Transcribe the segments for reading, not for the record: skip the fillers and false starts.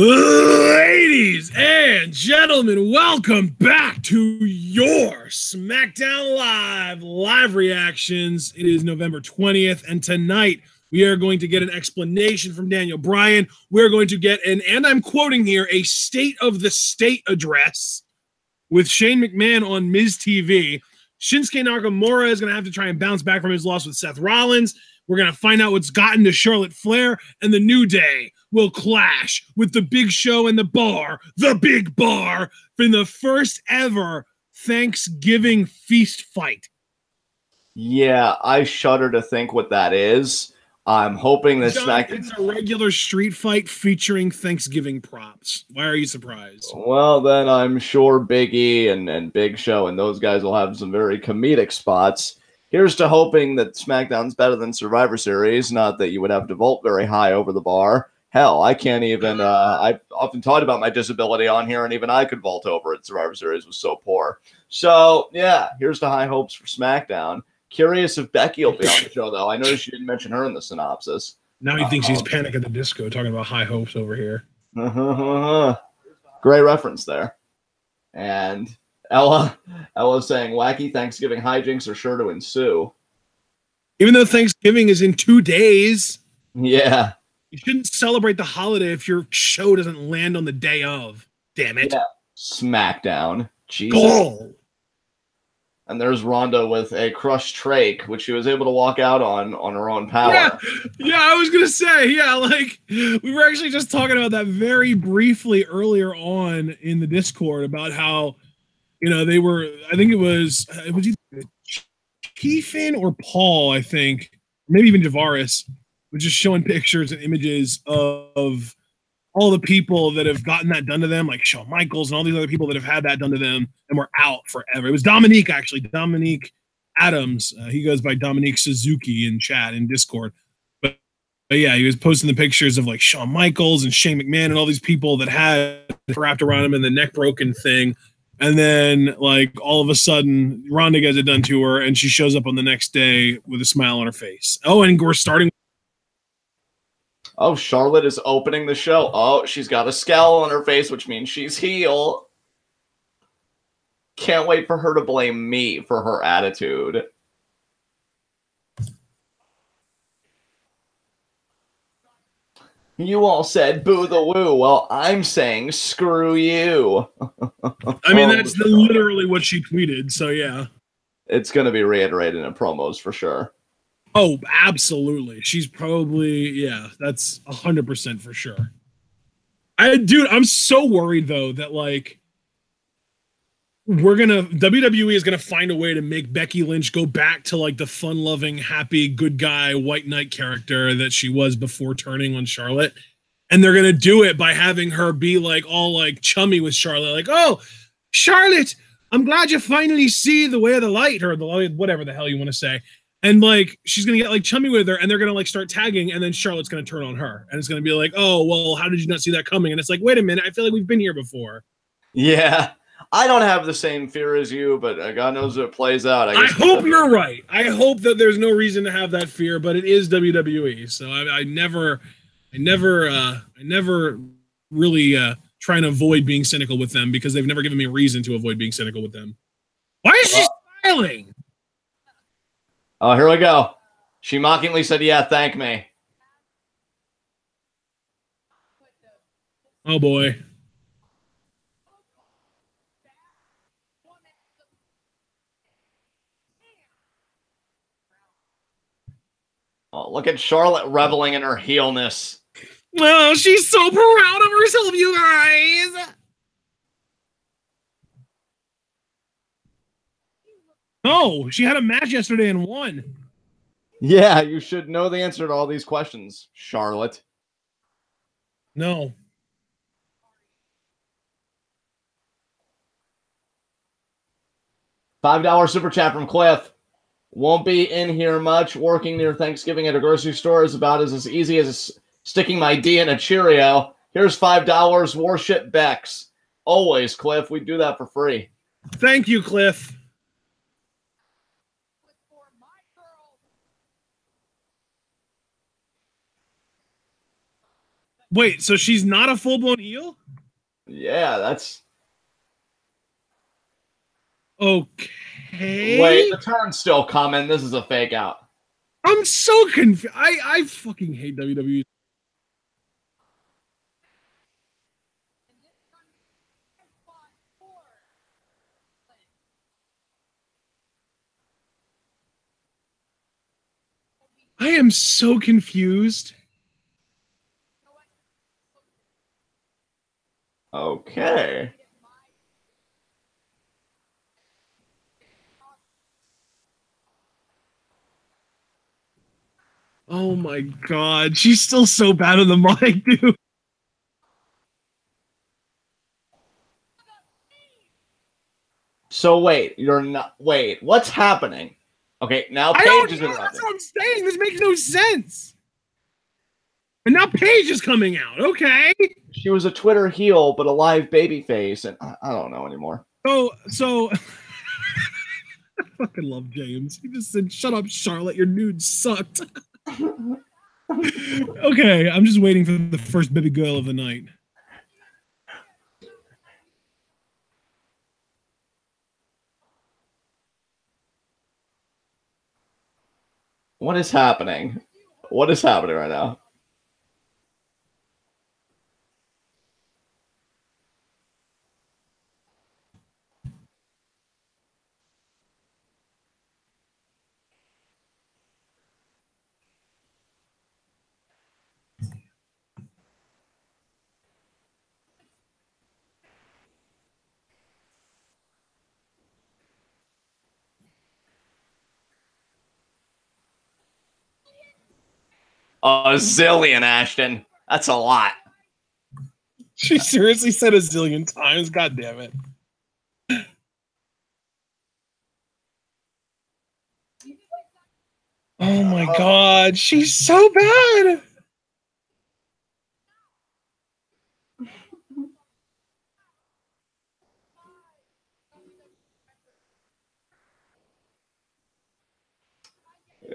Ladies and gentlemen, welcome back to your Smackdown live reactions. It is November 20th, and tonight we are going to get an explanation from Daniel Bryan. We're going to get and I'm quoting here, a state of the state address with Shane McMahon on Miz TV. Shinsuke Nakamura is going to have to try and bounce back from his loss with Seth Rollins. We're going to find out what's gotten to Charlotte Flair, and the New Day will clash with the Big Show and the Big Bar, in the first ever Thanksgiving feast fight. Yeah, I shudder to think what that is. I'm hoping this it's a regular street fight featuring Thanksgiving props. Why are you surprised? Well, then I'm sure Big E and Big Show and those guys will have some very comedic spots. Here's to hoping that SmackDown's better than Survivor Series. Not that you would have to vault very high over the bar. Hell, I can't even, I've often talked about my disability on here, and even I could vault over it. Survivor Series was so poor. So, yeah, here's to high hopes for SmackDown. Curious if Becky will be on the show, though. I noticed you didn't mention her in the synopsis. Now he thinks he's Panic at the Disco, talking about high hopes over here. Great reference there. And Ella's saying, wacky Thanksgiving hijinks are sure to ensue. Even though Thanksgiving is in 2 days. Yeah. You shouldn't celebrate the holiday if your show doesn't land on the day of. Damn it. Yeah. SmackDown. Jesus. Goal. And there's Ronda with a crushed trach, which she was able to walk out on her own power. Yeah, I was going to say, yeah, like, we were actually just talking about that very briefly earlier on in the Discord about how, you know, they were, I think it was either Keefin or Paul, I think, maybe even Javaris, was just showing pictures and images of all the people that have gotten that done to them, like Shawn Michaels and all these other people that have had that done to them and were out forever. It was Dominique, actually, Dominique Adams. He goes by Dominique Suzuki in chat in Discord. But yeah, he was posting the pictures of like Shawn Michaels and Shane McMahon and all these people that had wrapped around him and the neck broken thing. And then, like, all of a sudden, Ronda gets it done to her, and she shows up on the next day with a smile on her face. Oh, and we're starting. Oh, Charlotte is opening the show. Oh, she's got a scowl on her face, which means she's heel. Can't wait for her to blame me for her attitude. You all said boo the woo. Well, I'm saying screw you. I mean, that's literally what she tweeted, so yeah. It's going to be reiterated in promos for sure. Oh, absolutely. She's probably, yeah, that's 100% for sure. Dude, I'm so worried, though, that, like, WWE is going to find a way to make Becky Lynch go back to, like, the fun-loving, happy, good guy, white knight character that she was before turning on Charlotte. And they're going to do it by having her be, like, all, like, chummy with Charlotte. Like, oh, Charlotte, I'm glad you finally see the way of the light, or the light, whatever the hell you want to say. And, like, she's going to get, like, chummy with her, and they're going to, like, start tagging, and then Charlotte's going to turn on her. And it's going to be like, oh, well, how did you not see that coming? And it's like, wait a minute, I feel like we've been here before. Yeah. I don't have the same fear as you, but God knows if it plays out. I hope you're right. I hope that there's no reason to have that fear, but it is WWE. So I never really try and avoid being cynical with them because they've never given me a reason to avoid being cynical with them. Why is she smiling? Oh, here we go. She mockingly said, yeah, thank me. Oh, boy. Oh, look at Charlotte reveling in her heelness. Oh, she's so proud of herself, you guys. Oh, she had a match yesterday and won. Yeah, you should know the answer to all these questions, Charlotte. No. $5 super chat from Cliff. Won't be in here much. Working near Thanksgiving at a grocery store is about as easy as sticking my D in a Cheerio. Here's $5. Worship Bex. Always, Cliff. We do that for free. Thank you, Cliff. Wait, so she's not a full-blown heel? Yeah, that's... Okay. Wait, the turn's still coming. This is a fake out. I'm so confused. I fucking hate WWE. I am so confused. Okay. Oh my god, she's still so bad on the mic, dude. So wait, you're not... Wait, what's happening? Okay, now I Paige don't is know. interrupting. That's what I'm saying. This makes no sense. And now Paige is coming out. Okay. She was a Twitter heel, but a live babyface, and I don't know anymore. So I fucking love James. He just said, "Shut up, Charlotte. Your nude sucked." Okay, I'm just waiting for the first baby girl of the night. What is happening? What is happening right now? A zillion, Ashton. That's a lot. She seriously said a zillion times. God damn it. Oh my god, she's so bad.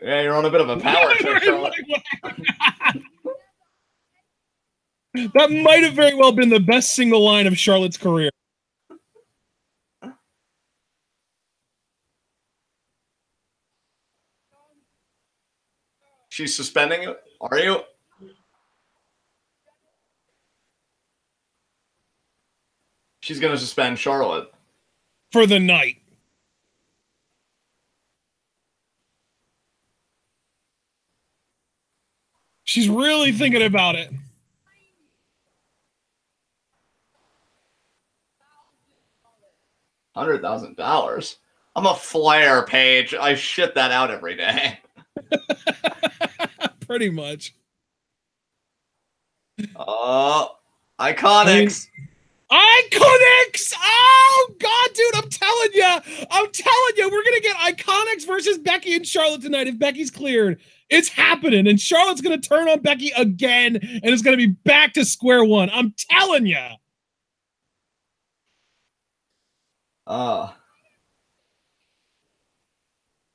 Yeah, you're on a bit of a power trip, Charlotte. That might have very well been the best single line of Charlotte's career. She's suspending it? Are you? She's going to suspend Charlotte. For the night. She's really thinking about it. $100,000. I'm a Flair, Paige. I shit that out every day. Pretty much. Iconics. Iconics! Oh god, dude, I'm telling you, we're gonna get Iconics versus Becky and Charlotte tonight if Becky's cleared. It's happening, and Charlotte's gonna turn on Becky again, and it's gonna be back to square one. I'm telling you.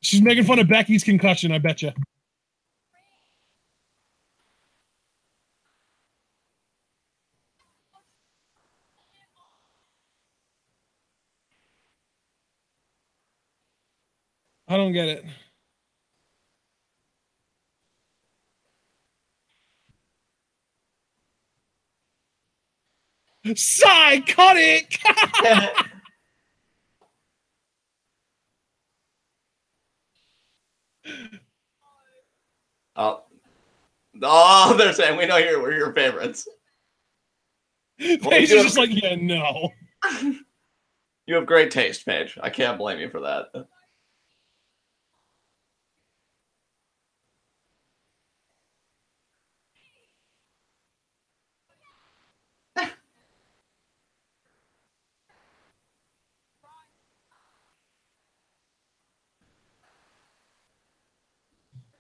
She's making fun of Becky's concussion, I bet you. I don't get it. Psychotic! Oh, they're saying we know we're your favorites. Paige is just like, yeah, no. You have great taste, Paige. I can't blame you for that.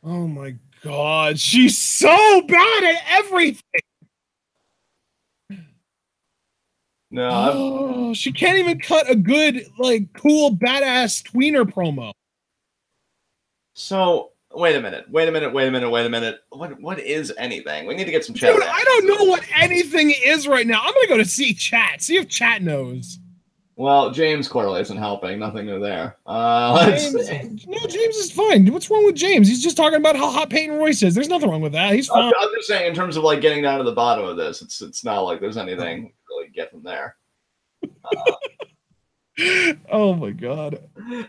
Oh my god, she's so bad at everything. No, she can't even cut a good, like, cool, badass tweener promo. So Wait a minute. What is anything? We need to get some chat. Dude, I don't know what anything is right now. I'm gonna go to see chat. See if chat knows. Well, James clearly isn't helping. Nothing new there. James is fine. What's wrong with James? He's just talking about how hot Peyton Royce is. There's nothing wrong with that. He's fine. I'm just saying, in terms of like getting down to the bottom of this, it's not like there's anything to really get from there. Oh my God.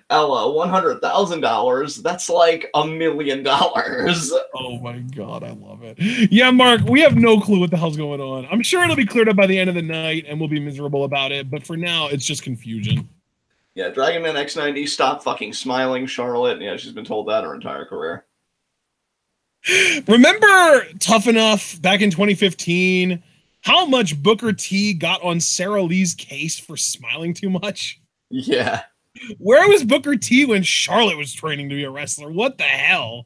Ella, $100,000. That's like $1 million. Oh my God, I love it. Yeah, Mark, we have no clue what the hell's going on. I'm sure it'll be cleared up by the end of the night and we'll be miserable about it. But for now, it's just confusion. Yeah, Dragonman X90, stop fucking smiling, Charlotte. Yeah, she's been told that her entire career. Remember Tough Enough back in 2015? How much Booker T got on Sarah Lee's case for smiling too much? Yeah. Where was Booker T when Charlotte was training to be a wrestler? What the hell?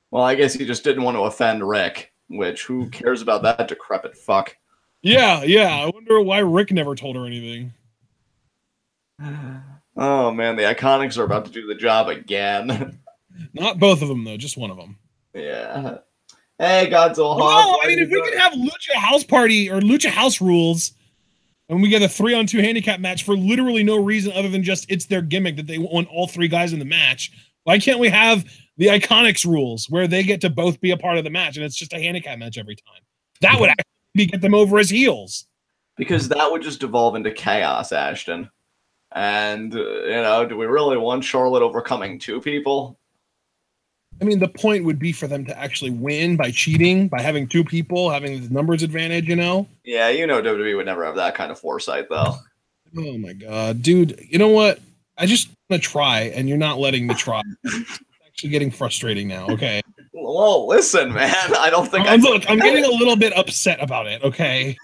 Well, I guess he just didn't want to offend Rick, which who cares about that decrepit fuck? Yeah. I wonder why Rick never told her anything. Oh, man, the Iconics are about to do the job again. Not both of them, though. Just one of them. Yeah. Hey, Godzilla. No, I mean, if we could have Lucha House Party or Lucha House Rules, and we get a 3-on-2 handicap match for literally no reason other than just it's their gimmick that they want all three guys in the match, why can't we have the Iconics rules where they get to both be a part of the match and it's just a handicap match every time? That would actually get them over as heels. Because that would just devolve into chaos, Ashton. And, do we really want Charlotte overcoming two people? I mean, the point would be for them to actually win by cheating, by having two people, having the numbers advantage, Yeah, WWE would never have that kind of foresight, though. Oh, my God. Dude, you know what? I just want to try, and you're not letting me try. It's actually getting frustrating now, okay? Well, listen, man. I don't think Look, I'm getting a little bit upset about it, okay?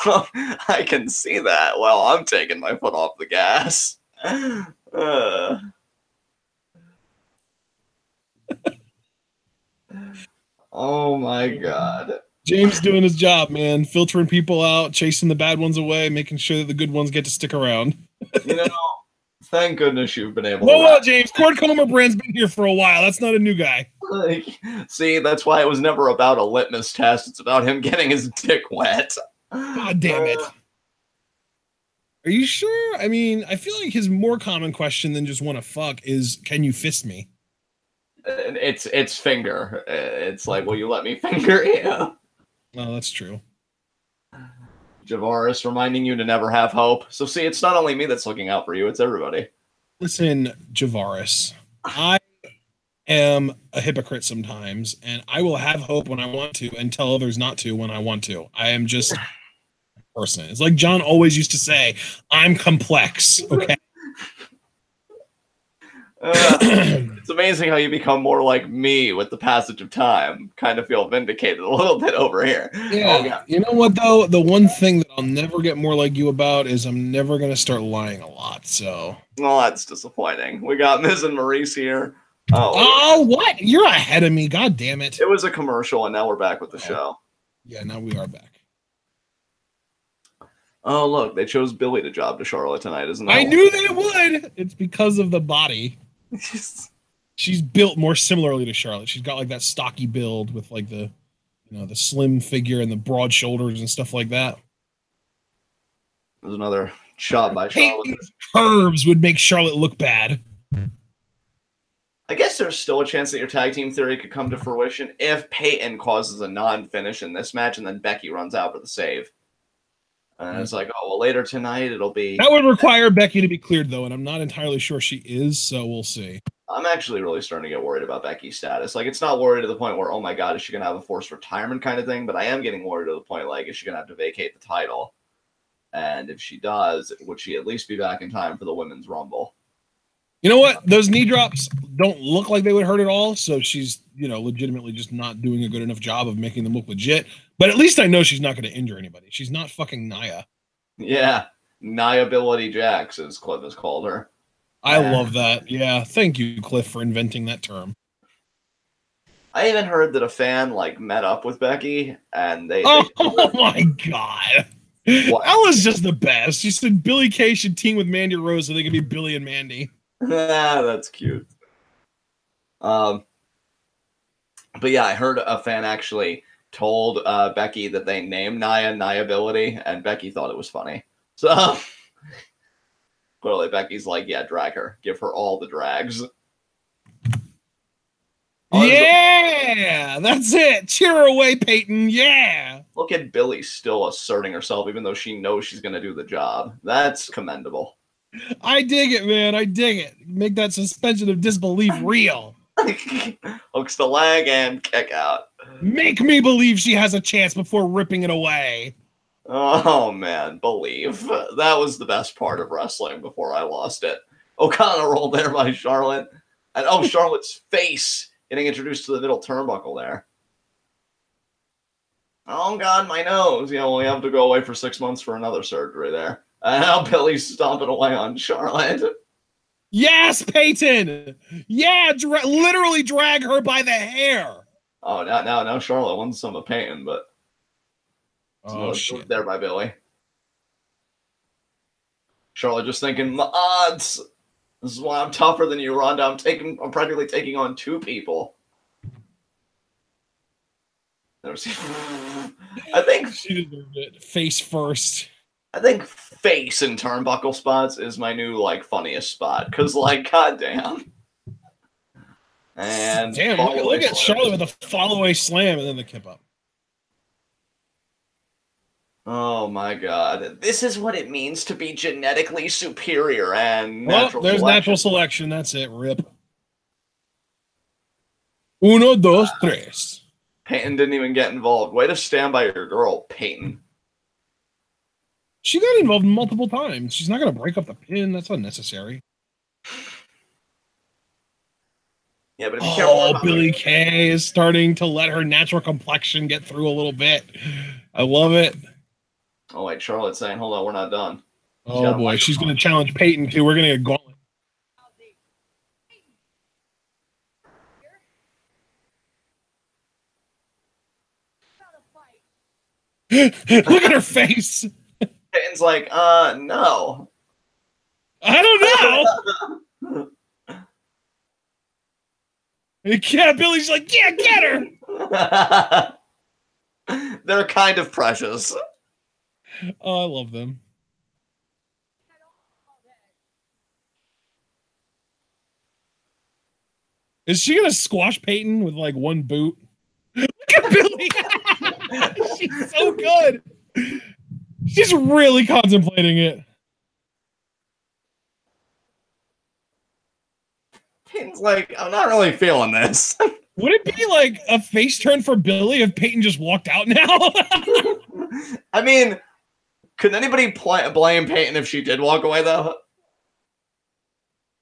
I can see that. Well, I'm taking my foot off the gas. Oh my God. James doing his job, man. Filtering people out, chasing the bad ones away, making sure that the good ones get to stick around. Thank goodness you've been able to. James. Cord Comer Brand's been here for a while. That's not a new guy. See, that's why it was never about a litmus test. It's about him getting his dick wet. God damn it. Are you sure? I mean, I feel like his more common question than just want to fuck is, can you fist me? It's finger. It's like, will you let me finger you? Oh, that's true. Javaris reminding you to never have hope. So see, it's not only me that's looking out for you, it's everybody. Listen, Javaris, I am a hypocrite sometimes, and I will have hope when I want to and tell others not to when I want to. I am just a person. It's like John always used to say, I'm complex, okay? It's amazing how you become more like me with the passage of time. Kind of feel vindicated a little bit over here. Yeah. Oh, yeah. You know what, though? The one thing that I'll never get more like you about is I'm never going to start lying a lot, so... Well, that's disappointing. We got Miz and Maurice here. Oh, what? You're ahead of me. God damn it. It was a commercial, and now we're back with the show. Yeah, now we are back. Oh, look, they chose Billy to job to Charlotte tonight, isn't that? I knew they would. It's because of the body. She's built more similarly to Charlotte. She's got like that stocky build with like the, the slim figure and the broad shoulders and stuff like that. There's another shot by Charlotte. Curves would make Charlotte look bad. I guess there's still a chance that your tag team theory could come to fruition if Peyton causes a non-finish in this match and then Becky runs out for the save. And it's like, oh, well, later tonight it'll be... That would require Becky to be cleared, though, and I'm not entirely sure she is, so we'll see. I'm actually really starting to get worried about Becky's status. Like, it's not worried to the point where, oh my God, is she going to have a forced retirement kind of thing? But I am getting worried to the point, like, is she going to have to vacate the title? And if she does, would she at least be back in time for the Women's Rumble? You know what? Those knee drops don't look like they would hurt at all, so she's, legitimately just not doing a good enough job of making them look legit. But at least I know she's not going to injure anybody. She's not fucking Nia. Yeah. Nia-ability Jax, as Cliff has called her. I love that. Yeah. Thank you, Cliff, for inventing that term. I even heard that a fan, met up with Becky, and they Oh my God. Ella's just the best. She said Billy Kay should team with Mandy Rose so they could be Billy and Mandy. That's cute. But yeah, I heard a fan actually told Becky that they named Nia Niability, and Becky thought it was funny. So clearly Becky's like, yeah, drag her. Give her all the drags. Yeah, that's it. Cheer her away, Peyton. Yeah. Look at Billy still asserting herself, even though she knows she's going to do the job. That's commendable. I dig it, man. I dig it. Make that suspension of disbelief real. Hooks the leg and kick out. Make me believe she has a chance before ripping it away. Oh, man. Believe. That was the best part of wrestling before I lost it. O'Connor rolled there by Charlotte. And, oh, Charlotte's face getting introduced to the middle turnbuckle there. Oh, God, my nose. You know, we have to go away for 6 months for another surgery there. And now Billy's stomping away on Charlotte. Yes, Peyton. Yeah, literally drag her by the hair. Oh, now Charlotte wants some of Peyton, but oh shit, there by Billy. Charlotte just thinking, the odds. This is why I'm tougher than you, Ronda. I'm practically taking on 2 people. I think she deserved it. Face first. I think face in turnbuckle spots is my new funniest spot, because goddamn. And damn, look at Charlotte with a follow-away slam and then the kip up. Oh my God. This is what it means to be genetically superior and natural there's selection. Natural selection. That's it. Rip. Uno, dos, tres. Peyton didn't even get involved. Way to stand by your girl, Peyton. She got involved multiple times. She's not going to break up the pin. That's unnecessary. Yeah, but if you care Billy Kay is starting to let her natural complexion get through a little bit. I love it. Oh, wait, Charlotte's saying, hold on, we're not done. Oh, boy, she's going to challenge Peyton, too. We're going to get gauntlet. Look at her face. Peyton's like, no. I don't know. Yeah, Billy's like, yeah, get her. They're kind of precious. Oh, I love them. Is she gonna squash Peyton with one boot? Look at Billy. She's so good. She's really contemplating it. Peyton's like, I'm not really feeling this. Would it be a face turn for Billy if Peyton just walked out now? I mean, could anybody blame Peyton if she did walk away, though?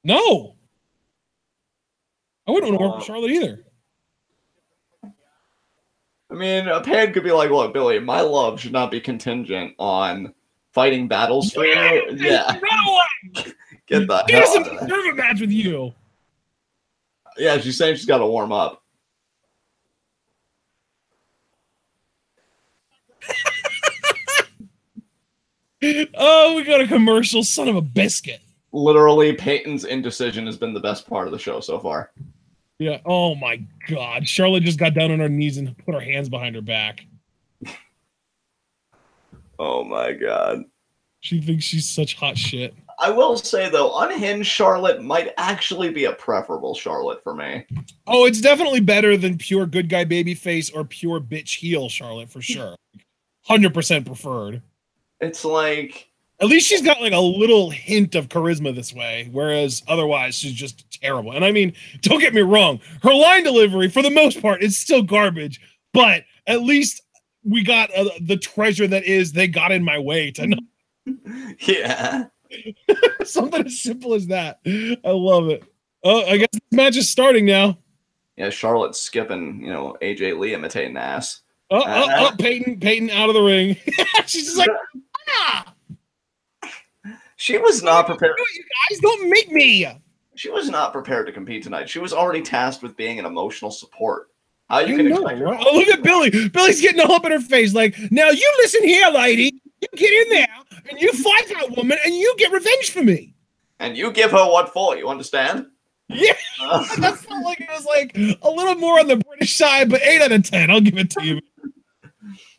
No. I wouldn't want to work with Charlotte either. I mean, a Peyton could be like, look, Billy, my love should not be contingent on fighting battles for you. Yeah. Get the hell out of there. Deserve a match with you. Yeah, she's saying she's got to warm up. Oh, we got a commercial, son of a biscuit. Literally, Peyton's indecision has been the best part of the show so far. Yeah. Oh, my God. Charlotte just got down on her knees and put her hands behind her back. Oh, my God. She thinks she's such hot shit. I will say, though, unhinged Charlotte might actually be a preferable Charlotte for me. Oh, it's definitely better than pure good guy babyface or pure bitch heel Charlotte, for sure. 100% preferred. It's like... At least she's got a little hint of charisma this way, whereas otherwise she's just terrible. And I mean, don't get me wrong, her line delivery, for the most part, is still garbage, but at least we got the treasure that is they got in my way tonight. Yeah. Something as simple as that. I love it. Oh, I guess this match is starting now. Yeah, Charlotte's skipping, AJ Lee imitating ass. Peyton out of the ring. She's just like, ah! She was not prepared. You guys don't make me. She was not prepared to compete tonight. She was already tasked with being an emotional support. How you can expect her? Oh, look at Billy. Billy's getting all up in her face. Like, now you listen here, lady. You get in there and you fight that woman and you get revenge for me. And you give her what for, you understand? Yeah, that felt like it was like a little more on the British side, but 8 out of 10. I'll give it to you.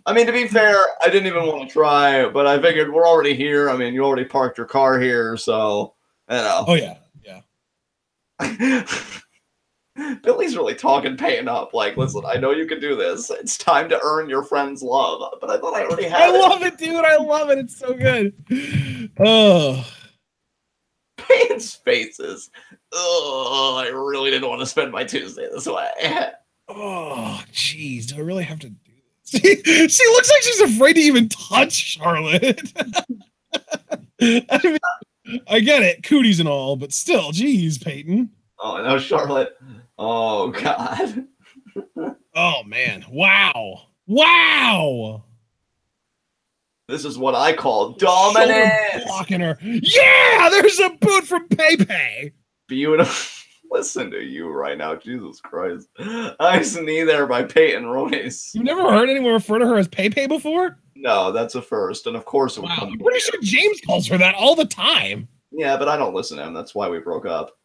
I mean, to be fair, I didn't even want to try, but I figured we're already here. I mean, you already parked your car here, so you know. Oh yeah, yeah. Billy's really talking Peyton up. Like, listen, I know you can do this. It's time to earn your friend's love. But I thought I already had it. I love it, dude. I love it. It's so good. Oh. Peyton's faces. Oh, I really didn't want to spend my Tuesday this way. Oh, jeez. Do I really have to do this? She looks like she's afraid to even touch Charlotte. I mean, I get it. Cooties and all, but still, geez, Peyton. Oh, no, Charlotte. Oh, God. Oh, man. Wow. Wow. This is what I call dominance. Blocking her. Yeah, there's a boot from Pepe. Beautiful. Listen to you right now. Jesus Christ. Nice knee there by Peyton Royce. You've never heard anyone refer to her as Pepe before? No, that's a first. And of course it would come. I'm pretty sure James calls her that all the time. Yeah, but I don't listen to him. That's why we broke up.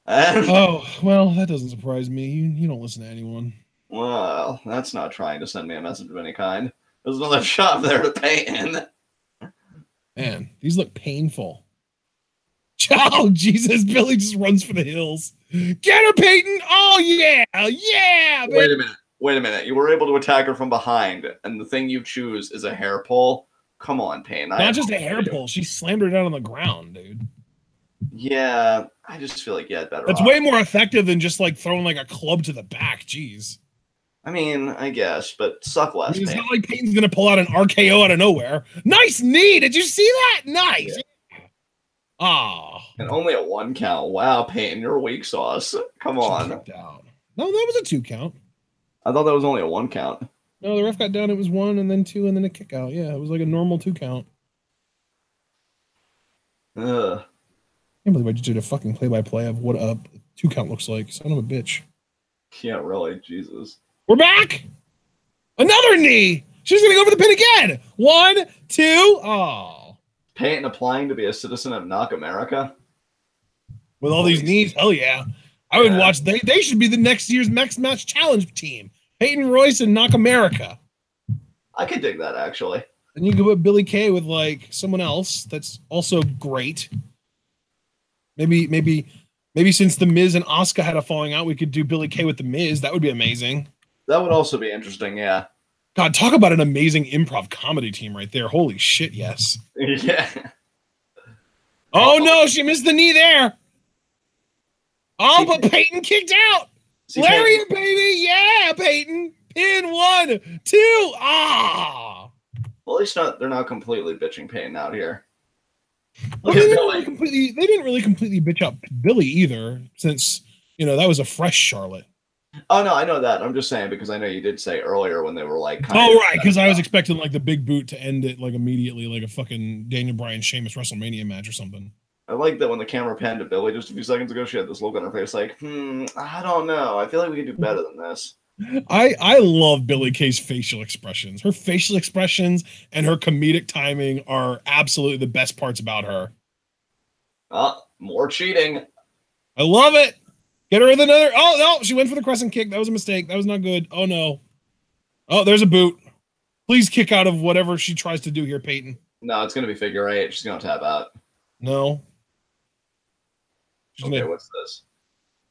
And, oh, well, that doesn't surprise me. You don't listen to anyone. Well, that's not trying to send me a message of any kind. There's another shot there to Peyton. Man, these look painful. Oh, Jesus. Billy just runs for the hills. Get her, Peyton. Oh, yeah. Yeah. Baby. Wait a minute. You were able to attack her from behind, and the thing you choose is a hair pull? Come on, Peyton. Not just a hair pull. She slammed her down on the ground, dude. Yeah, I just feel like you had better. That's way more effective than just like throwing like a club to the back. Jeez. I mean, I guess, but suck less. It's not like Peyton's going to pull out an RKO out of nowhere. Nice knee. Did you see that? Nice. Yeah. Oh. And only a 1 count. Wow, Peyton, you're weak sauce. Come on. No, that was a 2 count. I thought that was only a 1 count. No, the ref got down. It was 1 and then 2 and then a kick out. Yeah, it was like a normal 2 count. Ugh. I can't believe I just did a fucking play-by-play of what a 2 count looks like. Son of a bitch. Yeah, really. Jesus. We're back. Another knee. She's going to go for the pin again. 1, 2. Oh. Peyton applying to be a citizen of Knock America? With all these knees? Hell yeah. I would watch. They should be the next year's Next Match Challenge team. Peyton Royce and Knock America. I could dig that, actually. And you could put Billy Kay with, like, someone else that's also great. Maybe since The Miz and Asuka had a falling out, we could do Billy Kay with The Miz. That would be amazing. That would also be interesting, yeah. God, talk about an amazing improv comedy team right there. Holy shit, yes. Yeah. Oh, no, she missed the knee there. Oh, but Peyton kicked out. Lariat, baby. Yeah, Peyton. Pin 1, 2. Ah. Well, at least they're not completely bitching Peyton out here. Well, they didn't really completely bitch up Billy either, since, that was a fresh Charlotte. Oh, no, I know that. I'm just saying because I know you did say earlier when they were like... Oh, right, because I was expecting like the big boot to end it like immediately, like a fucking Daniel Bryan Sheamus WrestleMania match or something. I like that when the camera panned to Billy just a few seconds ago, she had this look on her face like, I don't know. I feel like we can do better than this. I love Billy Kay's facial expressions. Her facial expressions and her comedic timing are absolutely the best parts about her. More cheating. I love it. Get her with another. Oh, no, she went for the crescent kick. That was a mistake. That was not good. Oh, no. Oh, there's a boot. Please kick out of whatever she tries to do here, Peyton. No, it's going to be figure 8. She's going to tap out. No. Okay, what's this?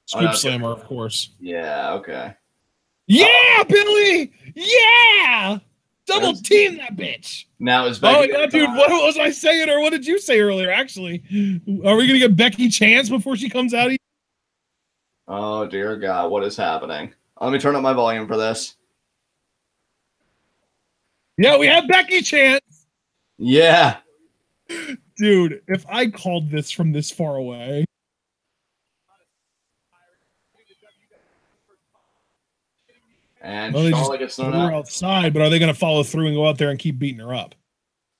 Scoop slammer, of course. Yeah, okay. Yeah, Billy! Yeah! Double team that bitch! Now is Becky. Oh, dude, what was I saying, or what did you say earlier, actually? Are we going to get Becky chance before she comes out? Oh, dear God, what is happening? Let me turn up my volume for this. Yeah, we have Becky chance! Yeah. Dude, if I called this from this far away... And Charlotte gets thrown out. Outside, but are they going to follow through and go out there and keep beating her up?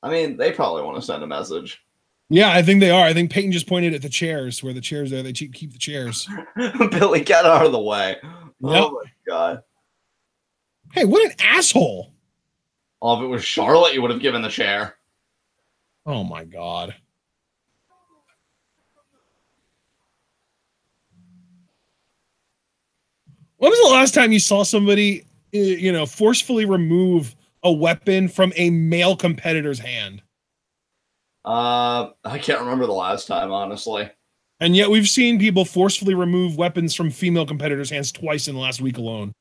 I mean, they probably want to send a message. Yeah, I think they are. I think Peyton just pointed at the chairs. Where the chairs are, they keep the chairs. Billy, get out of the way. Yep. Oh, my God. Hey, what an asshole. Oh, if it was Charlotte, you would have given the chair. Oh, my God. When was the last time you saw somebody, forcefully remove a weapon from a male competitor's hand? I can't remember the last time, honestly. And yet we've seen people forcefully remove weapons from female competitors' hands twice in the last week alone.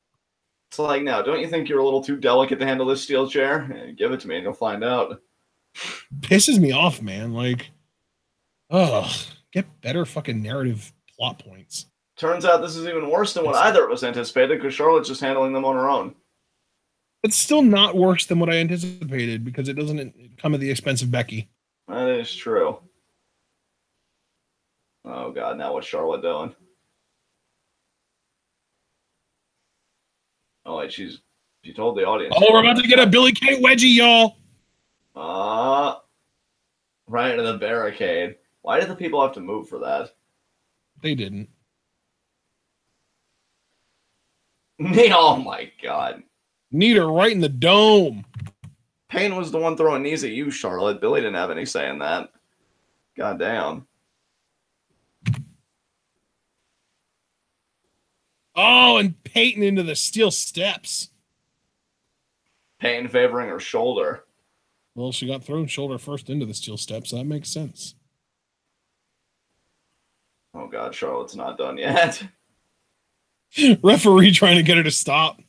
It's like, now, don't you think you're a little too delicate to handle this steel chair? Yeah, give it to me and you'll find out. Pisses me off, man. Like, ugh, get better fucking narrative plot points. Turns out this is even worse than what either of us anticipated, because Charlotte's just handling them on her own. It's still not worse than what I anticipated, because it doesn't come at the expense of Becky. That is true. Oh, God, now what's Charlotte doing? Oh, wait, she told the audience. Oh, we're about to get a Billy Kay wedgie, y'all. Right into the barricade. Why did the people have to move for that? They didn't. Oh, my God. Need her right in the dome. Payne was the one throwing knees at you, Charlotte. Billy didn't have any say in that. God damn. Oh, and Peyton into the steel steps. Payne favoring her shoulder. Well, she got thrown shoulder first into the steel steps. So that makes sense. Oh, God, Charlotte's not done yet. Referee trying to get her to stop.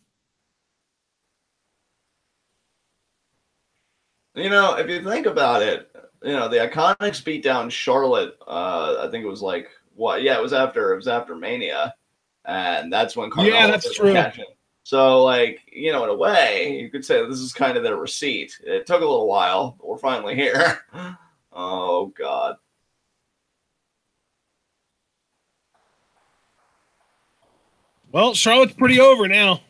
If you think about it, the Iconics beat down Charlotte. I think it was like, what? Yeah, it was after Mania. And that's when Carmella. Yeah, that's true. So, in a way, you could say this is kind of their receipt. It took a little while, but we're finally here. Oh, God. Well, Charlotte's pretty over now.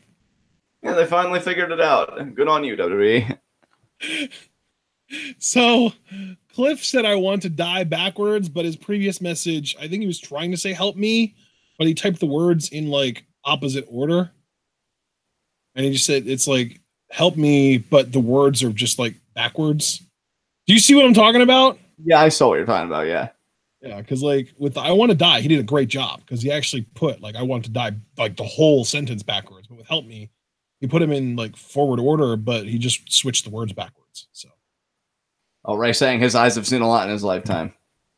Yeah, they finally figured it out. Good on you, WWE. So, Cliff said I want to die backwards, but his previous message, I think he was trying to say help me, but he typed the words in opposite order. And he just said it's like help me, but the words are just backwards. Do you see what I'm talking about? Yeah, I saw what you're talking about, yeah. Yeah, because with I want to die, he did a great job because he actually put I want to die the whole sentence backwards. But with help me, he put him in forward order, but he just switched the words backwards. So Oh, Ray saying his eyes have seen a lot in his lifetime.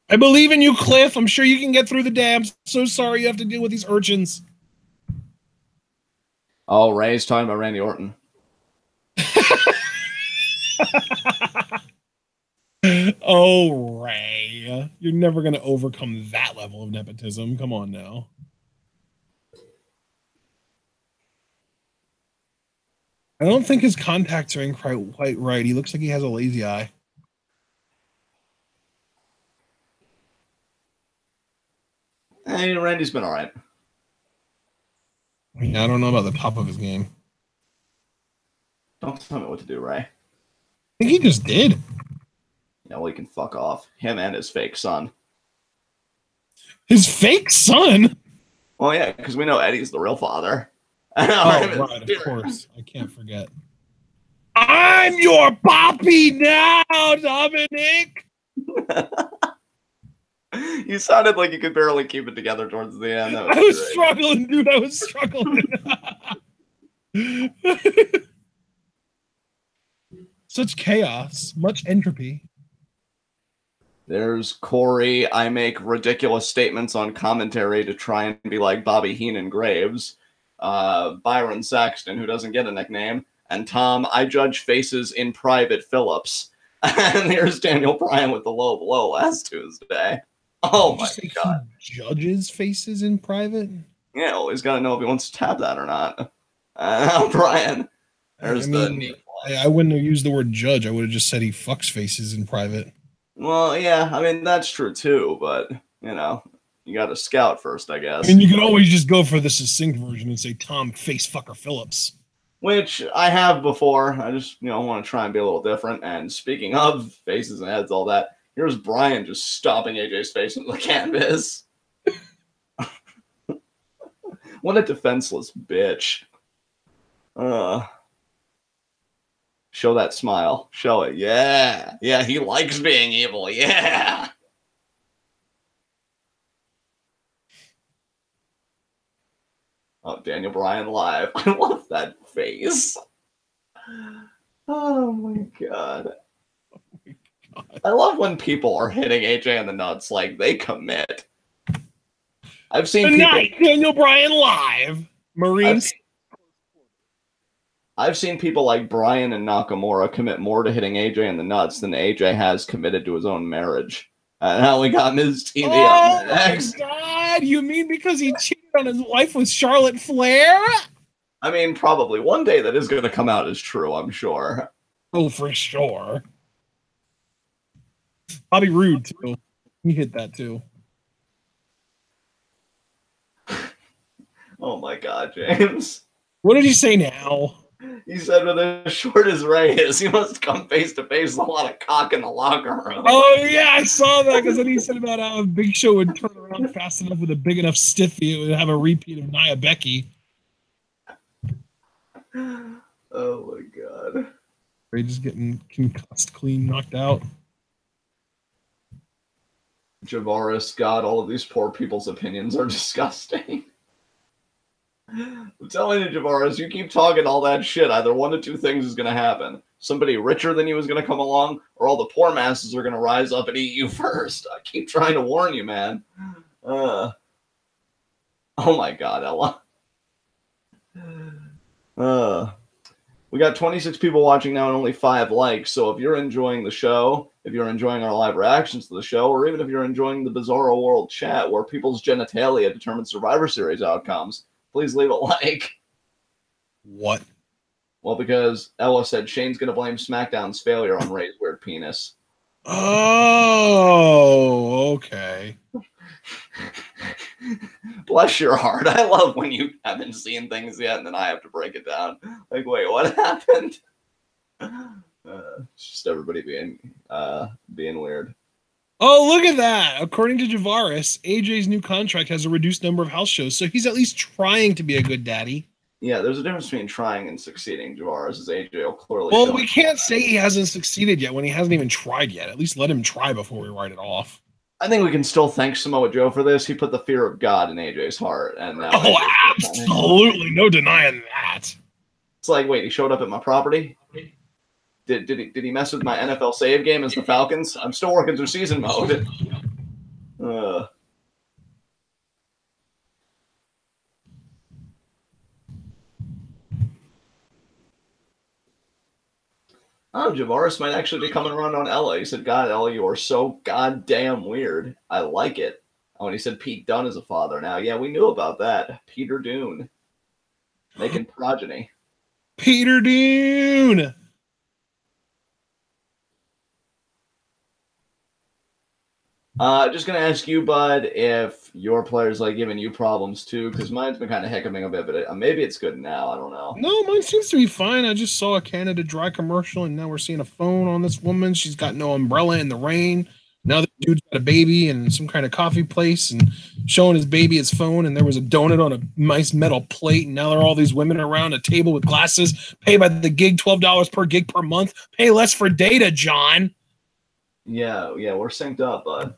I believe in you, Cliff. I'm sure you can get through the dams. So sorry you have to deal with these urchins. Oh, Ray's talking about Randy Orton. Oh, Ray. You're never going to overcome that level of nepotism. Come on now. I don't think his contacts are in quite right. He looks like he has a lazy eye. Hey, Randy's been all right. I don't know about the top of his game. Don't tell me what to do, Ray. I think he just did. Yeah, well, he can fuck off. Him and his fake son. His fake son? Well, yeah, because we know Eddie's the real father. Oh, right, of course. I can't forget. I'm your papi now, Dominic! You sounded like you could barely keep it together towards the end. I was struggling, dude. I was struggling. Such chaos, much entropy. There's Corey. I make ridiculous statements on commentary to try and be like Bobby Heenan Graves. Byron Saxton, who doesn't get a nickname. And Tom, I judge faces in private Phillips. And here's Daniel Bryan with the low blow last Tuesday. Oh my God. He judges faces in private? Yeah, well, he's got to know if he wants to tap that or not. Brian. There's I wouldn't have used the word judge. I would have just said he fucks faces in private. Well, yeah, I mean, that's true too, but, you got to scout first, I guess. I mean, you can always just go for the succinct version and say Tom Face Fucker Phillips. Which I have before. I just, want to try and be a little different. And speaking of faces and heads, all that, here's Brian just stomping AJ's face into the canvas. What a defenseless bitch. Show that smile. Show it. Yeah. Yeah, he likes being evil. Yeah. Oh, Daniel Bryan live. I love that face. Oh my god. I love when people are hitting AJ in the nuts. Like, they commit. I've seen Tonight, Daniel Bryan live. Marines. I've seen people like Bryan and Nakamura commit more to hitting AJ in the nuts than AJ has committed to his own marriage. And now we got Miz TV on next. Oh my god! You mean because he cheated on his wife with Charlotte Flair? I mean, probably one day that is going to come out as true, I'm sure. Oh, for sure. Bobby Roode, too. He hit that, too. Oh my god, James. What did he say now? He said, with as short as Ray is, he must come face to face with a lot of cock in the locker room. Oh, yeah, I saw that, because then he said about how Big Show would turn around fast enough with a big enough stiffy, it would have a repeat of Nia Becky. Oh my god. Ray just getting concussed, clean, knocked out. Javaris, God, all of these poor people's opinions are disgusting. I'm telling you, Javaris, you keep talking all that shit, either one of two things is going to happen. Somebody richer than you is going to come along, or all the poor masses are going to rise up and eat you first. I keep trying to warn you, man. Oh my god, Ella. We got 26 people watching now and only 5 likes, so if you're enjoying the show, if you're enjoying our live reactions to the show, or even if you're enjoying the Bizarro World chat where people's genitalia determine Survivor Series outcomes, please leave a like. What? Well, because Ella said Shane's going to blame SmackDown's failure on Ray's weird penis. Oh, okay. Bless your heart. I love when you haven't seen things yet and then I have to break it down. Like, wait, what happened? It's just everybody being weird. Oh, look at that. According to Javaris, AJ's new contract has a reduced number of house shows, so he's at least trying to be a good daddy. Yeah, there's a difference between trying and succeeding, Javaris, as AJ will clearly Well, we can't say he hasn't succeeded yet when he hasn't even tried yet. At least let him try before we write it off. I think we can still thank Samoa Joe for this. He put the fear of God in AJ's heart. And now absolutely. No denying that. It's like, wait, he showed up at my property? Did he mess with my NFL save game as the Falcons? I'm still working through season mode. Oh, Javaris might actually be coming around on Ella. He said, God, Ella, you are so goddamn weird. I like it. Oh, and he said Pete Dunne is a father now. Yeah, we knew about that. Peter Dune. Making progeny. Peter Dune! Just going to ask you, bud, if your player's like giving you problems too, because mine's been kind of hiccuping a bit, but maybe it's good now. I don't know. No, mine seems to be fine. I just saw a Canada Dry commercial, and now we're seeing a phone on this woman. She's got no umbrella in the rain. Now the dude's got a baby and some kind of coffee place and showing his baby his phone, and there was a donut on a nice metal plate, and now there are all these women around a table with glasses. Pay by the gig, $12 per gig per month. Pay less for data, John. Yeah, we're synced up, bud.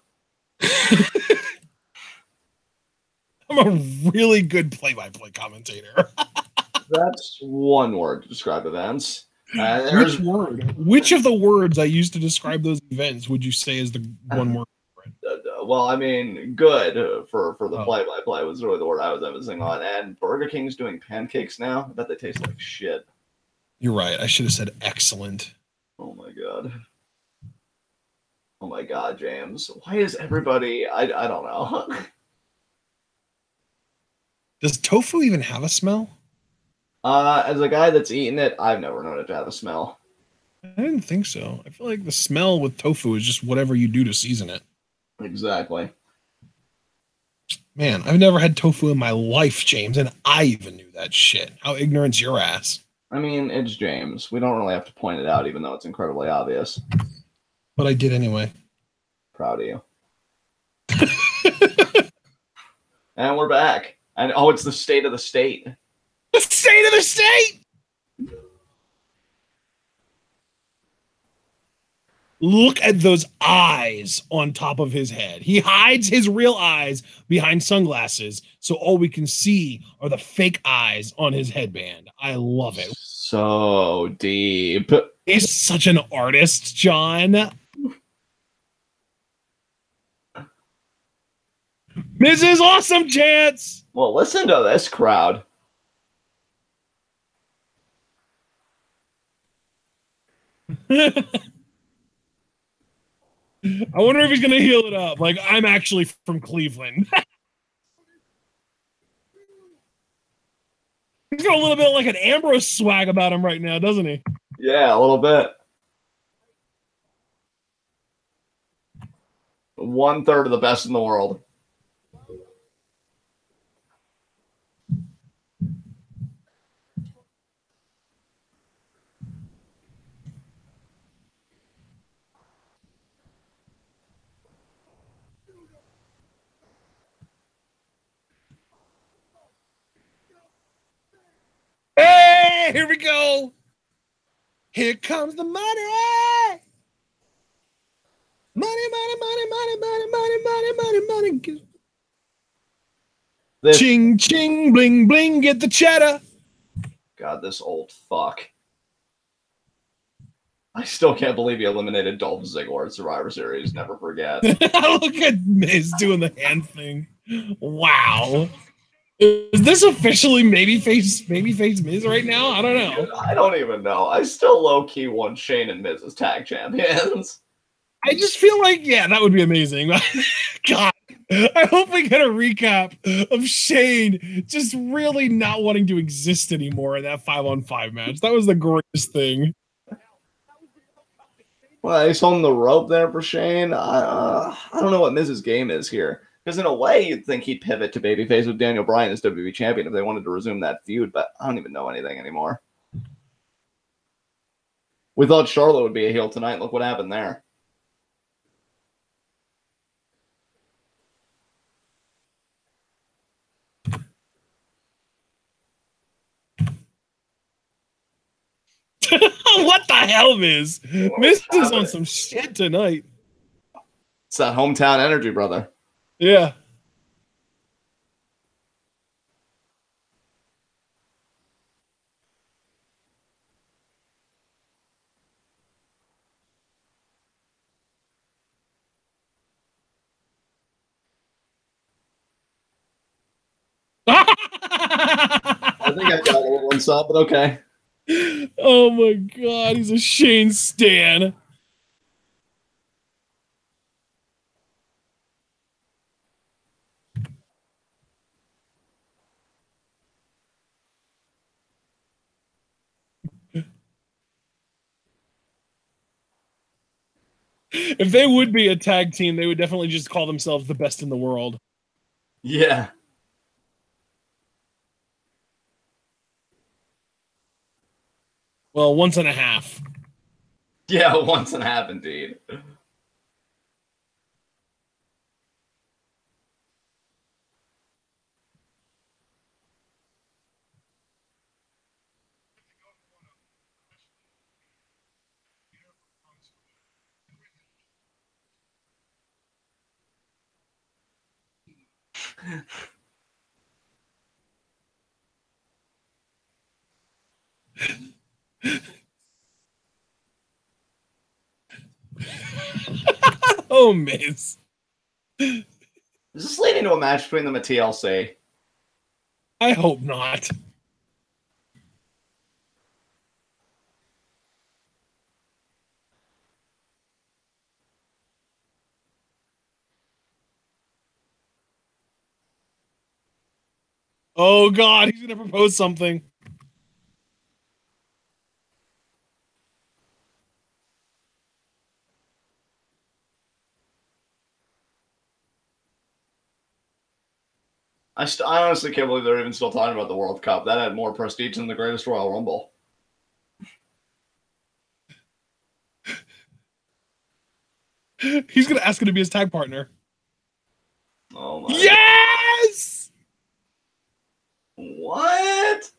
I'm a really good play-by-play commentator. That's one word to describe events. Which word? Which of the words I used to describe those events would you say is the one word? Well, I mean, good for the play-by-play was really the word I was emphasizing on. And Burger King's doing pancakes now. I bet they taste like shit. You're right. I should have said excellent. Oh my god. Oh my god, James. Why is everybody... I don't know. Does tofu even have a smell? As a guy that's eaten it, I've never known it to have a smell. I didn't think so. I feel like the smell with tofu is just whatever you do to season it. Exactly. Man, I've never had tofu in my life, James, and I even knew that shit. How ignorant's your ass? I mean, it's James. We don't really have to point it out, even though it's incredibly obvious. But I did anyway. Proud of you. And we're back. And oh, it's the state of the state. The state of the state! Look at those eyes on top of his head. He hides his real eyes behind sunglasses, so all we can see are the fake eyes on his headband. I love it. So deep. He's such an artist, John. This is awesome, Chance. Well, listen to this crowd. I wonder if he's going to heal it up. Like, I'm actually from Cleveland. He's got a little bit like an Ambrose swag about him right now, doesn't he? Yeah, a little bit. 1/3 of the best in the world. Hey, here we go. Here comes the money. Money, money, money, money, money, money, money, money, money. This, ching, ching, bling, bling, get the cheddar. God, this old fuck. I still can't believe he eliminated Dolph Ziggler at Survivor Series. Never forget. Look at Miz doing the hand thing. Wow. Is this officially babyface Miz right now? I don't know. I don't even know. I still low-key want Shane and Miz as tag champions. I just feel like, yeah, that would be amazing. God, I hope we get a recap of Shane just really not wanting to exist anymore in that 5-on-5 match. That was the greatest thing. Well, he's holding the rope there for Shane. I don't know what Miz's game is here. Because in a way, you'd think he'd pivot to babyface with Daniel Bryan as WWE champion if they wanted to resume that feud, but I don't even know anything anymore. We thought Charlotte would be a heel tonight. Look what happened there. What the hell, Miz? Miz is on some shit tonight. It's that hometown energy, brother. Yeah. I think I got a little insult, but okay. Oh my God, he's a Shane stan. If they would be a tag team, they would definitely just call themselves the best in the world. Yeah. Well, 1.5. Yeah, 1.5 indeed. Oh, Miz. Is this leading to a match between them at TLC? I hope not. Oh God, he's gonna propose something. I honestly can't believe they're even still talking about the World Cup. That had more prestige than the greatest Royal Rumble. He's gonna ask him to be his tag partner. Oh my! Yes! What?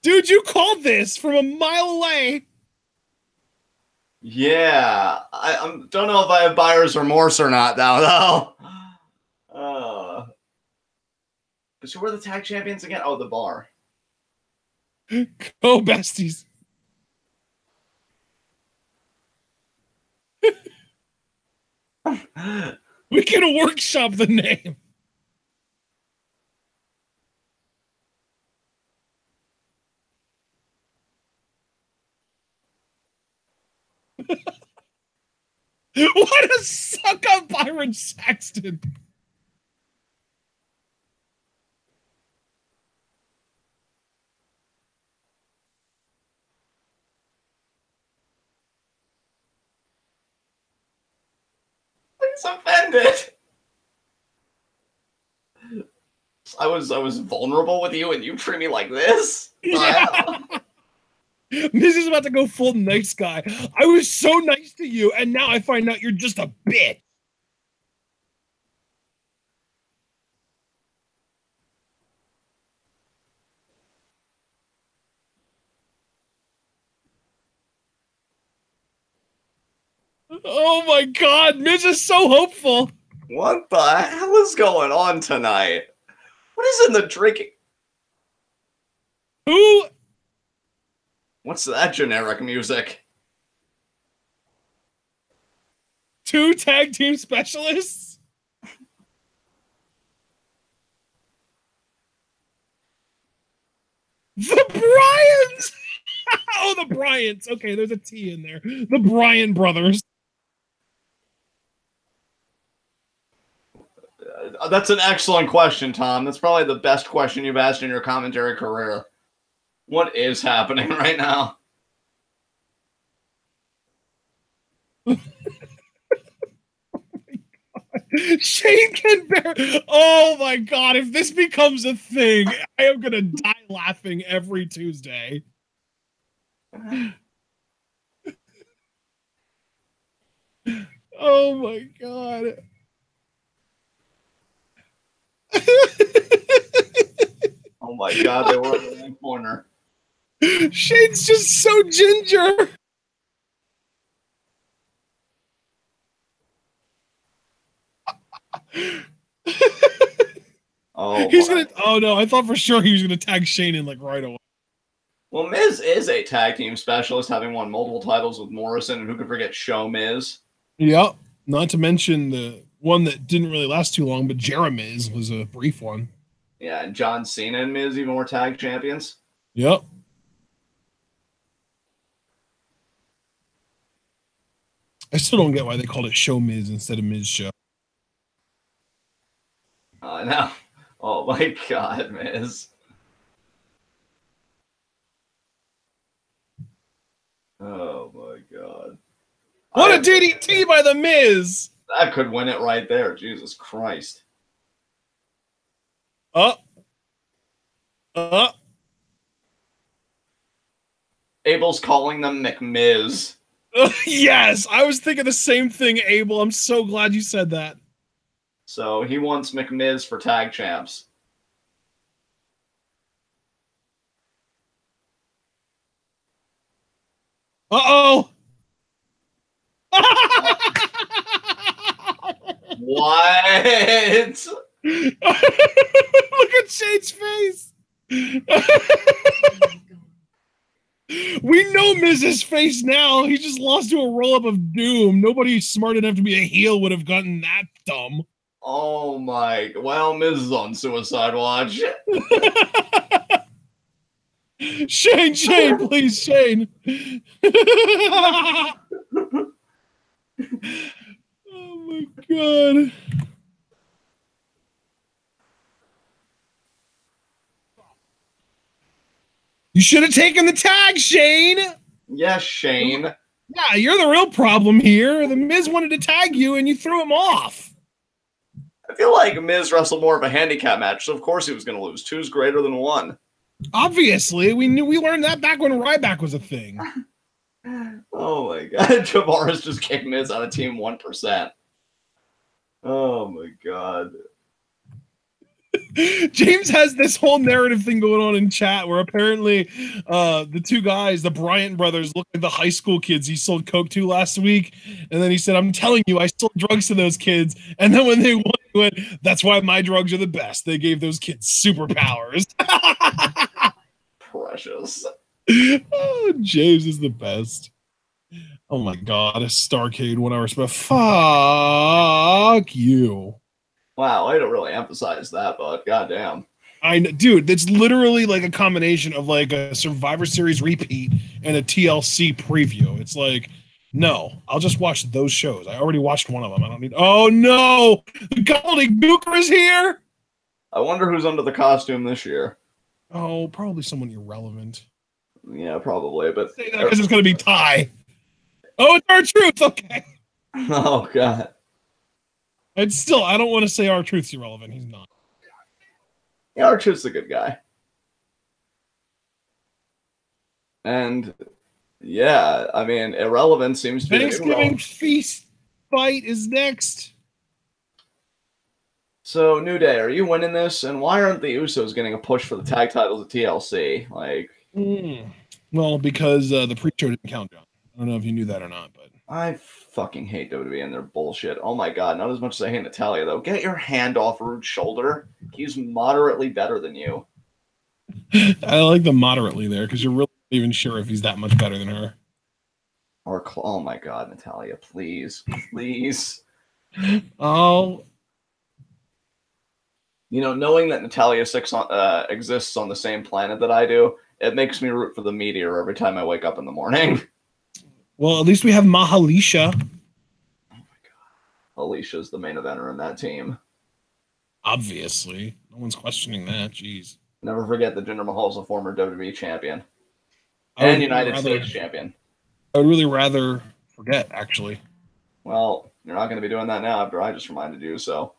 Dude, you called this from a mile away. Yeah, I don't know if I have buyer's remorse or not now, though. But who were the tag champions again? Oh, the Bar. Go besties. We can workshop the name. What a suck up Byron Saxton. He's offended. I was vulnerable with you, and you treat me like this. Yeah. Miz is about to go full nice guy. I was so nice to you, and now I find out you're just a bitch. Oh my God, Miz is so hopeful. What the hell is going on tonight? What is in the drinking? Who? What's that generic music? 2 tag team specialists? The Bryans! Oh, the Bryans. Okay, there's a T in there. The Bryan brothers. That's an excellent question, Tom. That's probably the best question you've asked in your commentary career. What is happening right now? Shane can bear. Oh my God! If this becomes a thing, I am gonna die laughing every Tuesday. Oh my God! Oh my God! They were in the corner. Shane's just so ginger. Oh, he's gonna. Oh no! I thought for sure he was gonna tag Shane in like right away. Well, Miz is a tag team specialist, having won multiple titles with Morrison, and who could forget Show Miz? Yep. Not to mention the one that didn't really last too long, but Jeremiz was a brief one. Yeah, and John Cena and Miz even were tag champions. Yep. I still don't get why they called it Show Miz instead of Miz Show. No. Oh my God, Miz. Oh my God. What a DDT by the Miz! That could win it right there. Jesus Christ. Abel's calling them McMiz. Yes, I was thinking the same thing, Abel. I'm so glad you said that. So he wants McMiz for tag champs. Uh-oh. What? Look at Shane's face. We know Miz's face now. He just lost to a roll-up of doom. Nobody smart enough to be a heel would have gotten that dumb. Oh my. Well, Miz is on suicide watch. Shane, please, Shane. Oh my God. You should have taken the tag, Shane. Yes, Shane. Yeah, you're the real problem here. The Miz wanted to tag you and you threw him off. I feel like Miz wrestled more of a handicap match, so of course he was going to lose. 2's greater than 1. Obviously, we learned that back when Ryback was a thing. Oh my God. Tavares just kicked Miz out of Team 1%. Oh my God. James has this whole narrative thing going on in chat where apparently the two guys, the Bryant brothers, look like the high school kids he sold coke to last week. And then he said, I'm telling you, I sold drugs to those kids. And then when they won, he went, that's why my drugs are the best. They gave those kids superpowers. Precious. Oh, James is the best. Oh my God, a Starcade 1 hour spell. Fuck you. Wow, I don't really emphasize that, but goddamn. I know, dude, that's literally like a combination of like a Survivor Series repeat and a TLC preview. It's like, no, I'll just watch those shows. I already watched one of them. I don't need. Oh no, the gobbledygooker is here. I wonder who's under the costume this year. Oh, probably someone irrelevant. Yeah, probably, but Say that because it's gonna be Ty. Oh, it's R-Truth. Okay. Oh God. It's still, I don't want to say R-Truth's irrelevant. He's not. Yeah, R-Truth's a good guy. And yeah, I mean, irrelevant seems to be Thanksgiving feast fight is next. So, New Day, are you winning this? And why aren't the Usos getting a push for the tag titles at TLC? Like, well, because the pre-show didn't count, John. I don't know if you knew that or not, but I fucking hate WWE and their bullshit. Oh my God, not as much as I hate Natalia, though. Get your hand off Rude's shoulder. He's moderately better than you. I like the moderately there because you're really not even sure if he's that much better than her. Or, oh my God, Natalia, please, please. Oh. You know, knowing that Natalia exists on the same planet that I do, it makes me root for the meteor every time I wake up in the morning. Well, at least we have Mahalisha. Oh my God. Alicia's the main eventer in that team. Obviously. No one's questioning that. Jeez. Never forget that Jinder Mahal's a former WWE champion. And United States champion. I would really rather forget, actually. Well, you're not going to be doing that now after I just reminded you, so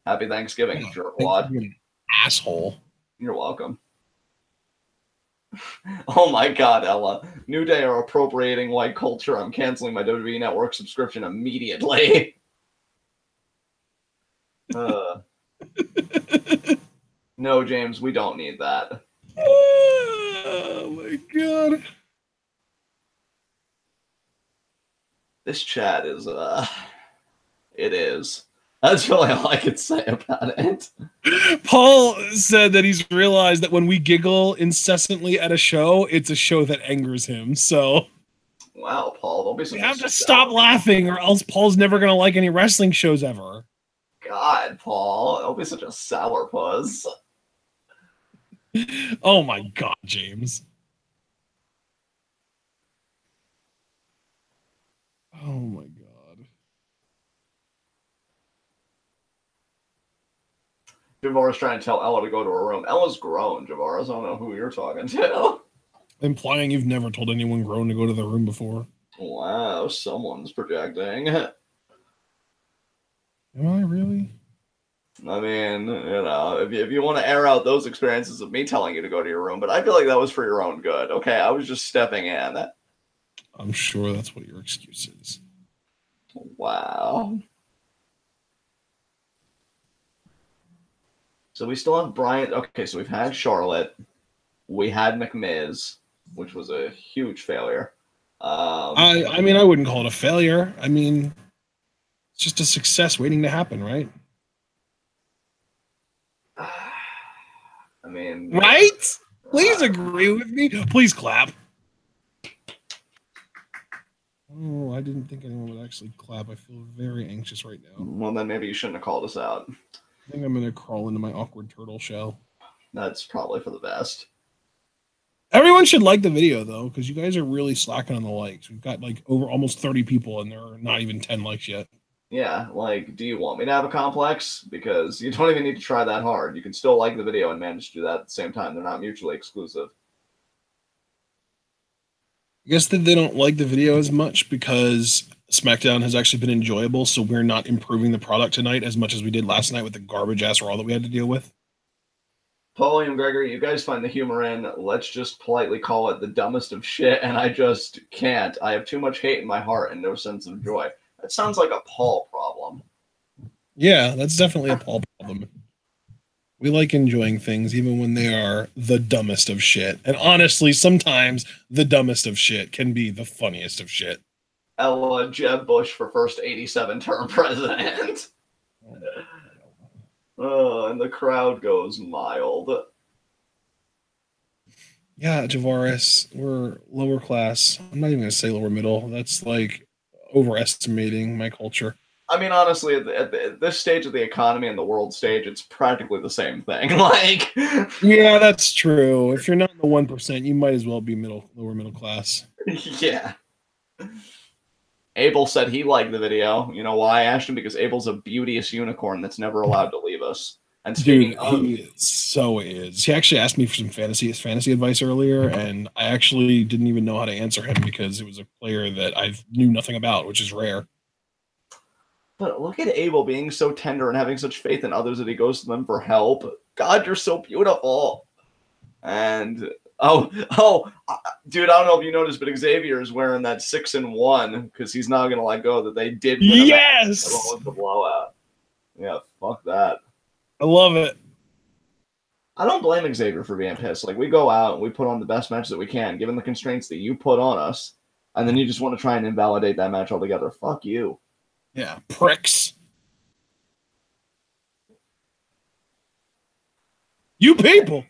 happy Thanksgiving, jerkwad. Asshole. You're welcome. Oh my God, Ella. New Day are appropriating white culture. I'm canceling my WWE Network subscription immediately. No, James, we don't need that. Oh my God. This chat is, it is. That's really all I could say about it. Paul said that he's realized that when we giggle incessantly at a show, it's a show that angers him. So, wow, Paul, don't be so. We have to stop laughing, or else Paul's never going to like any wrestling shows ever. God, Paul, don't be such a sourpuss. Oh my God, James. Oh my God. Javara's trying to tell Ella to go to her room. Ella's grown, Javara. I don't know who you're talking to. Implying you've never told anyone grown to go to the room before. Wow, someone's projecting. Am I really? I mean, you know, if you want to air out those experiences of me telling you to go to your room, but I feel like that was for your own good. Okay, I was just stepping in. I'm sure that's what your excuse is. Wow. So we still have Bryan. Okay, so we've had Charlotte. We had McMiz, which was a huge failure. I mean, I wouldn't call it a failure. I mean, it's just a success waiting to happen, right? I mean, right? Please agree with me. Please clap. Oh, I didn't think anyone would actually clap. I feel very anxious right now. Well, then maybe you shouldn't have called us out. I think I'm going to crawl into my awkward turtle shell. That's probably for the best. Everyone should like the video, though, because you guys are really slacking on the likes. We've got like over almost 30 people, and there are not even 10 likes yet. Yeah, like, do you want me to have a complex? Because you don't even need to try that hard. You can still like the video and manage to do that at the same time. They're not mutually exclusive. I guess that they don't like the video as much because SmackDown has actually been enjoyable, so we're not improving the product tonight as much as we did last night with the garbage-ass Raw that we had to deal with. Paulie and Gregory, you guys find the humor in, let's just politely call it the dumbest of shit, and I just can't. I have too much hate in my heart and no sense of joy. That sounds like a Paul problem. Yeah, that's definitely a Paul problem. We like enjoying things even when they are the dumbest of shit. And honestly, sometimes the dumbest of shit can be the funniest of shit. Ella Jeb Bush for first 87 term president. And the crowd goes mild. Yeah, Javaris, we're lower class. I'm not even going to say lower middle. That's like overestimating my culture. I mean, honestly, at this stage of the economy and the world stage, it's practically the same thing. Like, yeah, that's true. If you're not in the 1%, you might as well be lower middle class. Yeah. Abel said he liked the video. You know why, Ashton? Because Abel's a beauteous unicorn that's never allowed to leave us. And dude, he so is. He actually asked me for some fantasy advice earlier, and I actually didn't even know how to answer him because it was a player that I knew nothing about, which is rare. But look at Abel being so tender and having such faith in others that he goes to them for help. God, you're so beautiful. And dude, I don't know if you noticed, but Xavier is wearing that 6-1 because he's not gonna let go that they did win a match. That was the blowout. Yeah, fuck that. I love it. I don't blame Xavier for being pissed. Like, we go out and we put on the best match that we can, given the constraints that you put on us, and then you just want to try and invalidate that match altogether. Fuck you. Yeah, pricks. You people.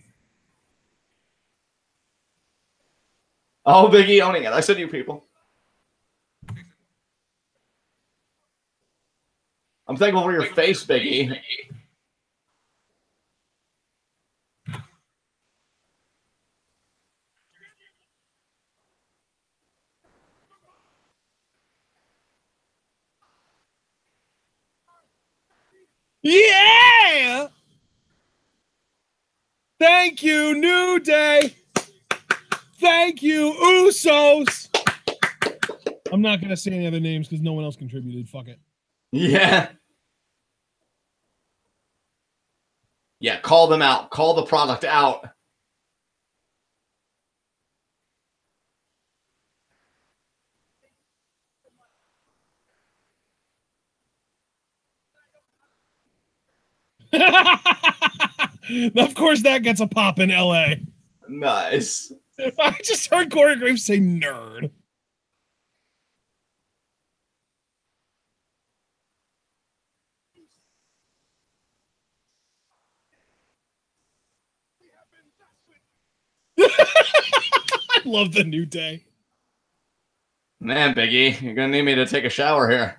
Oh, Big E owning it. I said you people. I'm thankful for your face, Big E. Yeah! Thank you, New Day. Thank you, Usos. I'm not going to say any other names because no one else contributed. Fuck it. Yeah. Yeah, call them out. Call the product out. Of course, that gets a pop in LA. Nice. I just heard Corey Graves say nerd. I love the New Day. Man, Biggie, you're going to need me to take a shower here.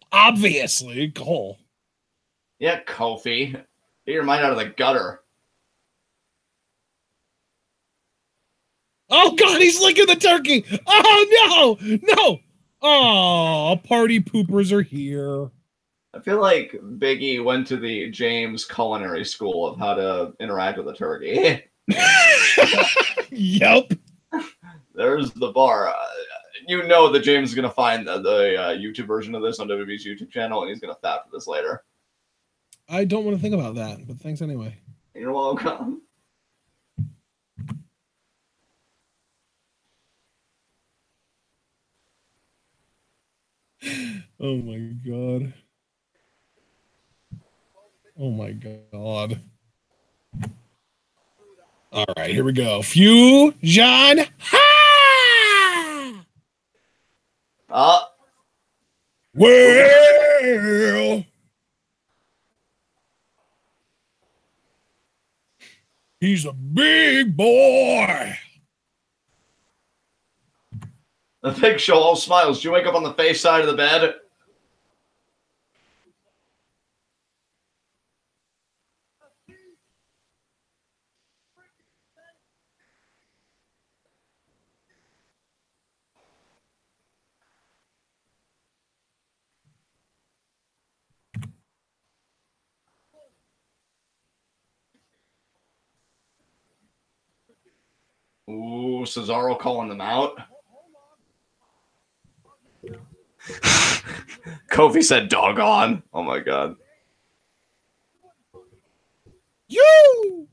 Obviously, Cole. Yeah, Kofi. Get your mind out of the gutter. Oh, God, he's licking the turkey. Oh, no. No. Oh, party poopers are here. I feel like Biggie went to the James Culinary School of how to interact with a turkey. Yep. There's the bar. You know that James is going to find the YouTube version of this on WWE's YouTube channel, and he's going to fap for this later. I don't want to think about that, but thanks anyway. You're welcome. Oh, my God. Oh, my God. All right, here we go. Fusion. Ha! Well, he's a big boy. The Big Show all smiles. Did you wake up on the face side of the bed? Ooh, Cesaro calling them out. Kofi said doggone. Oh my God. You.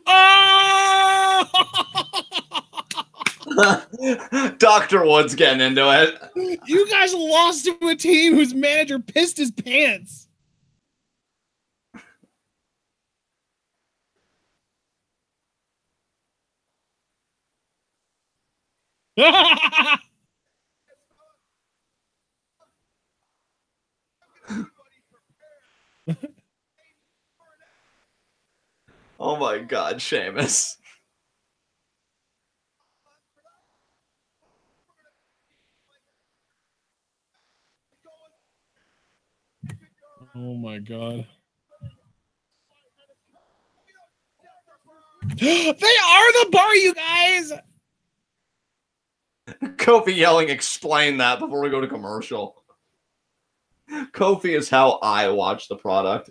Oh! Dr. Wood's getting into it. You guys lost to a team whose manager pissed his pants. Oh my God, Sheamus. Oh my God. They are the bar, you guys. Kofi yelling, explain that before we go to commercial. Kofi is how I watch the product.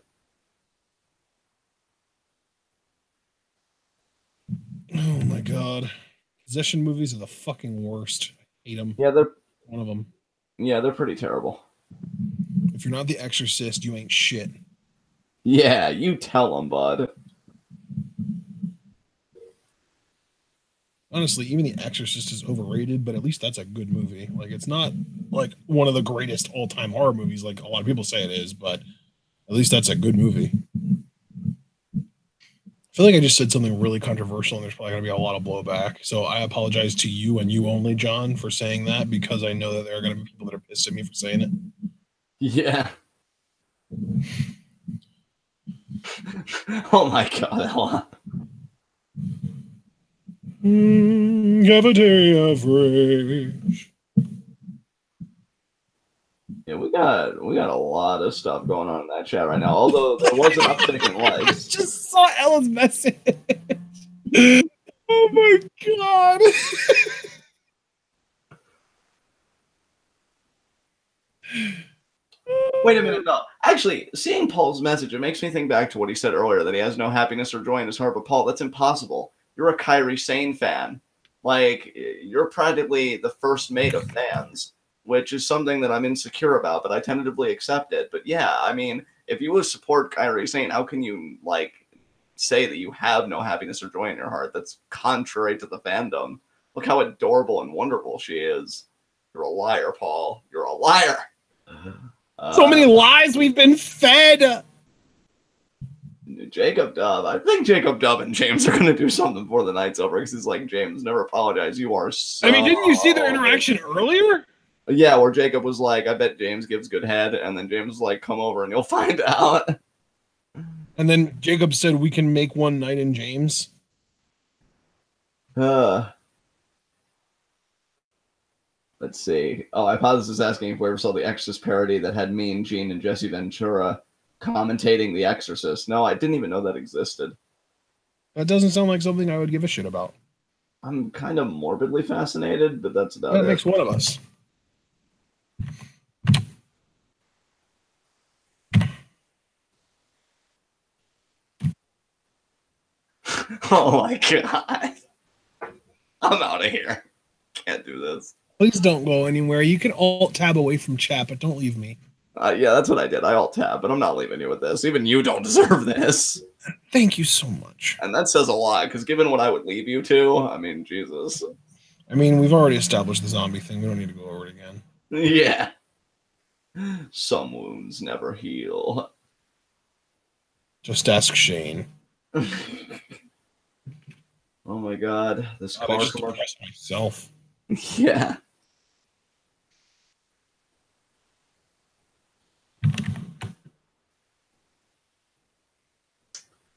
Oh my God. Possession movies are the fucking worst. I hate them. Yeah, they're one of them. Yeah, they're pretty terrible. If you're not The Exorcist, you ain't shit. Yeah, you tell them, bud. Honestly, even The Exorcist is overrated, but at least that's a good movie. Like, it's not like one of the greatest all-time horror movies like a lot of people say it is, but at least that's a good movie. I feel like I just said something really controversial, and there's probably going to be a lot of blowback. So I apologize to you and you only, John, for saying that, because I know that there are going to be people that are pissed at me for saying it. Yeah. Oh my God, Ella. Cafeteria of rage. Yeah, we got a lot of stuff going on in that chat right now. Although there was an uptick in likes. Just saw Ella's message. Oh my God. Wait a minute, no. Actually, seeing Paul's message, it makes me think back to what he said earlier, that he has no happiness or joy in his heart. But Paul, that's impossible. You're a Kairi Sane fan. Like, you're practically the first mate of fans, which is something that I'm insecure about, but I tentatively accept it. But yeah, I mean, if you would support Kairi Sane, how can you, like, say that you have no happiness or joy in your heart? That's contrary to the fandom. Look how adorable and wonderful she is. You're a liar, Paul. You're a liar. So many lies we've been fed. Jacob Dub. I think Jacob Dub and James are going to do something before the night's over, because he's like, James, never apologize. You are so... I mean, didn't you see their interaction earlier? Yeah, where Jacob was like, I bet James gives good head. And then James was like, come over and you'll find out. And then Jacob said, we can make one night in James. Let's see. Oh, Hypothesis is asking if we ever saw the Exorcist parody that had Mean Gene and Jesse Ventura commentating The Exorcist. No, I didn't even know that existed. That doesn't sound like something I would give a shit about. I'm kind of morbidly fascinated, but that's about it. That makes one of us. Oh my God. I'm out of here. Can't do this. Please don't go anywhere. You can alt-tab away from chat, but don't leave me. Yeah, that's what I did. I alt-tab, but I'm not leaving you with this. Even you don't deserve this. Thank you so much. And that says a lot, because given what I would leave you to, I mean, Jesus. I mean, we've already established the zombie thing. We don't need to go over it again. Yeah. Some wounds never heal. Just ask Shane. Oh my God. This car commercial. Myself. Yeah.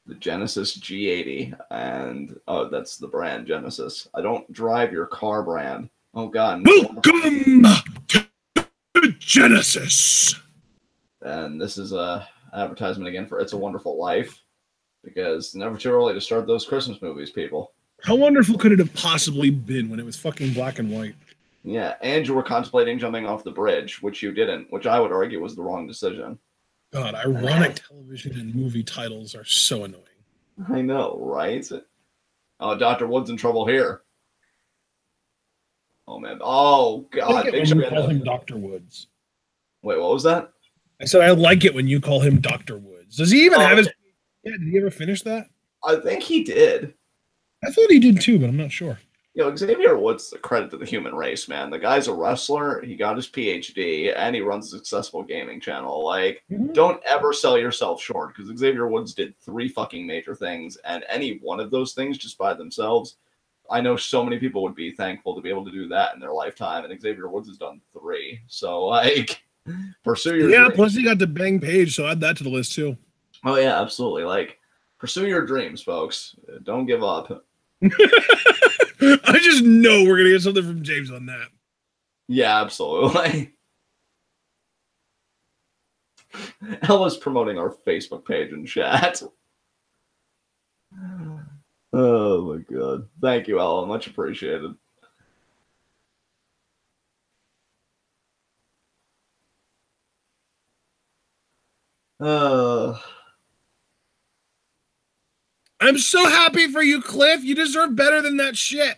The Genesis G80, and oh, that's the brand Genesis. I don't drive your car brand. Oh God! Welcome to Genesis. And this is a advertisement again for It's a Wonderful Life, because never too early to start those Christmas movies, people. How wonderful could it have possibly been when it was fucking black and white? Yeah, and you were contemplating jumping off the bridge, which you didn't, which I would argue was the wrong decision. God, ironic television and movie titles are so annoying. I know, right? Oh, Dr. Wood's in trouble here. Oh, man. Oh, God. I like it when you call him Dr. Woods. Wait, what was that? I said I like it when you call him Dr. Woods. Does he even have his... Yeah, did he ever finish that? I think he did. I thought he did too, but I'm not sure. Xavier Woods is a credit to the human race, man. The guy's a wrestler. He got his PhD, and he runs a successful gaming channel. Like, don't ever sell yourself short, because Xavier Woods did 3 fucking major things, and any one of those things just by themselves, I know so many people would be thankful to be able to do that in their lifetime, and Xavier Woods has done 3. So, like, pursue your dreams. Plus he got the bang page, so add that to the list, too. Oh, yeah, absolutely. Like, pursue your dreams, folks. Don't give up. I just know we're gonna get something from James on that. Yeah, absolutely. Ella's promoting our Facebook page in chat. Oh my god. Thank you, Ella. Much appreciated. I'm so happy for you, Cliff. You deserve better than that shit.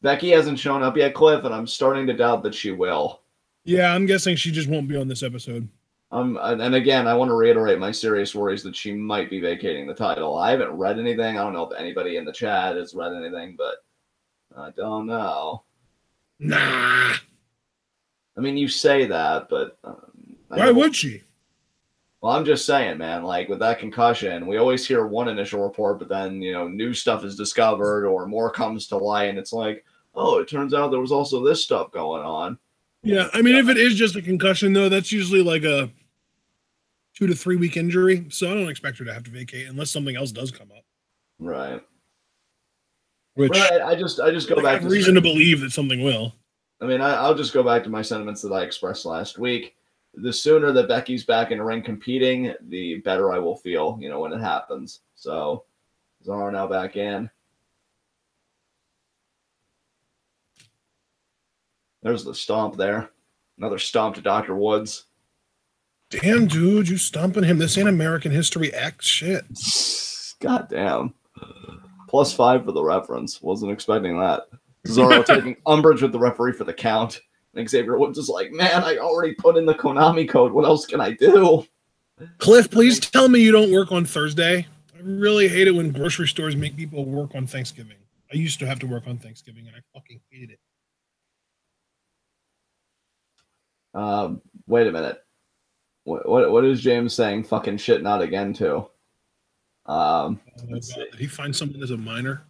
Becky hasn't shown up yet, Cliff, and I'm starting to doubt that she will. Yeah, I'm guessing she just won't be on this episode. And again, I want to reiterate my serious worries that she might be vacating the title. I haven't read anything. I don't know if anybody in the chat has read anything, but I don't know. Nah. I mean, you say that, but... why would she? Well, I'm just saying, man, like, with that concussion, we always hear one initial report, but then, new stuff is discovered or more comes to light, and it's like, oh, it turns out there was also this stuff going on. Yeah, I mean, if it is just a concussion, though, that's usually like a 2 to 3 week injury, so I don't expect her to have to vacate unless something else does come up. Right. Which I just go back to... I have reason to believe that something will. I mean, I'll just go back to my sentiments that I expressed last week. The sooner that Becky's back in the ring competing, the better I will feel, when it happens. So, Cesaro now back in. There's the stomp there. Another stomp to Dr. Woods. Damn, dude, you stomping him. This ain't American History X shit. God damn. +5 for the reference. Wasn't expecting that. Cesaro taking umbrage with the referee for the count. And Xavier Woods is like, man, I already put in the Konami code. What else can I do? Cliff, please tell me you don't work on Thursday. I really hate it when grocery stores make people work on Thanksgiving. I used to have to work on Thanksgiving, and I fucking hated it. Wait a minute. What is James saying fucking shit not again to? Did he find someone as a minor?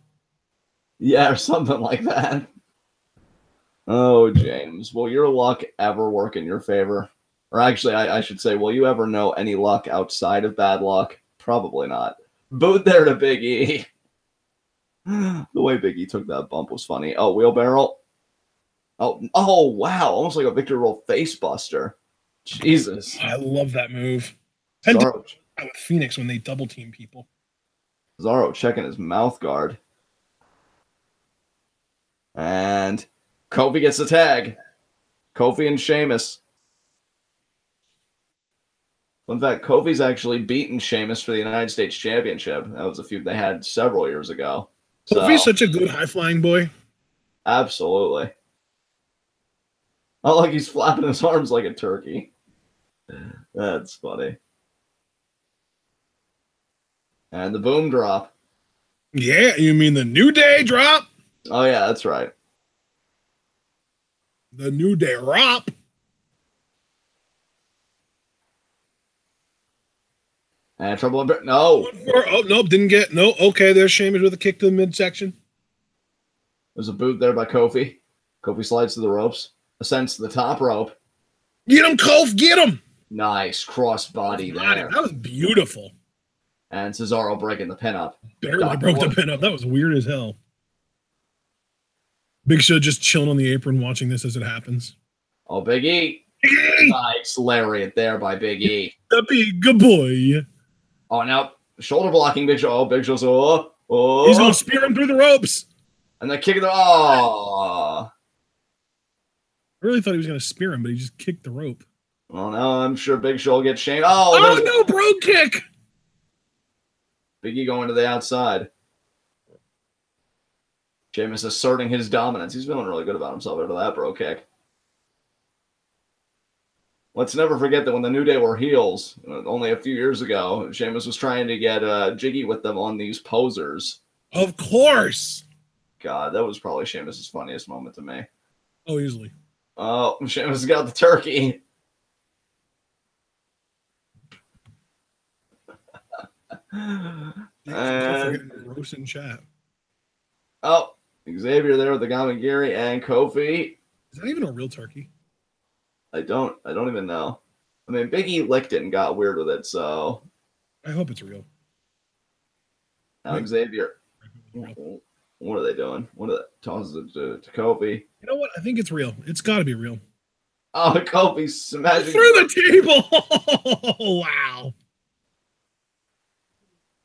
Yeah, or something like that. Oh, James, will your luck ever work in your favor? Or actually, I should say, will you ever know any luck outside of bad luck? Probably not. Boot there to Big E. The way Big E took that bump was funny. Oh, wheelbarrow. Oh, wow. Almost like a Victor Roll face buster. Jesus. I love that move. Cesaro, with Phoenix when they double team people. Cesaro checking his mouth guard. And Kofi gets the tag. Kofi and Sheamus. In fact, Kofi's actually beaten Sheamus for the United States Championship. That was a feud they had several years ago. Kofi's such a good high-flying boy. Absolutely. Oh, like he's flapping his arms like a turkey. That's funny. And the boom drop. Yeah, you mean the New Day drop? Oh, yeah, that's right. The New Day drop. And trouble in no. Oh, nope, didn't get. No, okay, there's Sheamus with a kick to the midsection. There's a boot there by Kofi. Kofi slides to the ropes. Ascends to the top rope. Get him, Kofi, get him! Nice crossbody there. That was beautiful. And Cesaro breaking the pin up. Barely broke the pin up. That was weird as hell. Big Show just chilling on the apron watching this as it happens. Oh, Big E. Nice lariat there by Big E. The big boy. Oh, now shoulder blocking Big Show. Oh, Big Show's oh. He's going to spear him through the ropes. And then kick it. Oh. I really thought he was going to spear him, but he just kicked the rope. Well, now I'm sure Big Show will get shamed. Oh, no, bro kick. Big E going to the outside. Sheamus asserting his dominance. He's feeling really good about himself after that bro kick. Let's never forget that when the New Day were heels, only a few years ago, Sheamus was trying to get jiggy with them on these posers. Of course. God, that was probably Sheamus' funniest moment to me. Oh, easily. Oh, Sheamus got the turkey. And gross in chat. Oh, Xavier there with the Gamagiri and Kofi. Is that even a real turkey? I don't even know. I mean, Big E licked it and got weird with it, so I hope it's real. Now Xavier. What are they doing? What are they tosses it to Kofi? You know what? I think it's real. It's got to be real. Oh, Kofi smashing through the table. Wow.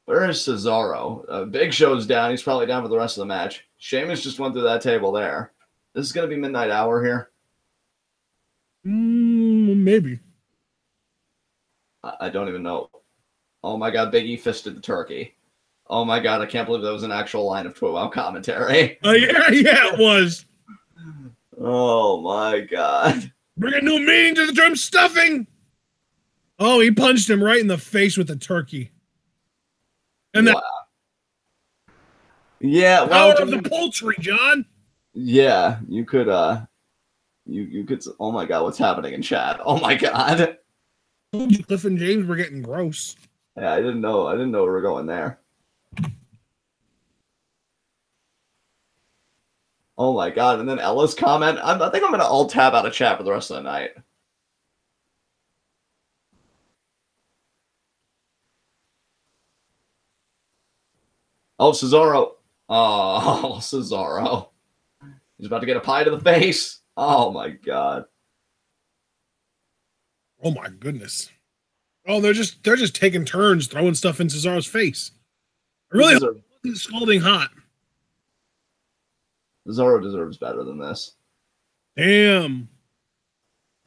Where is Cesaro? Big Show's down. He's probably down for the rest of the match. Sheamus just went through that table there. This is going to be midnight hour here. Maybe. I don't even know. Oh my God, Big E fisted the turkey. Oh my God, I can't believe that was an actual line of 12-hour commentary. Oh yeah, it was. Oh my God. Bring a new meaning to the term stuffing. Oh, he punched him right in the face with the turkey. And wow. Yeah, power of the poultry, John. Yeah, you could you could. Oh my God, what's happening in chat? Oh my God. Cliff and James were getting gross. Yeah, I didn't know we were going there. Oh my God, and then Ella's comment. I think I'm gonna alt tab out of chat for the rest of the night. Oh, Cesaro. Oh, Cesaro. He's about to get a pie to the face. Oh my God. Oh my goodness. Oh, they're just taking turns throwing stuff in Cesaro's face. I really hope he's scalding hot. Cesaro deserves better than this. Damn.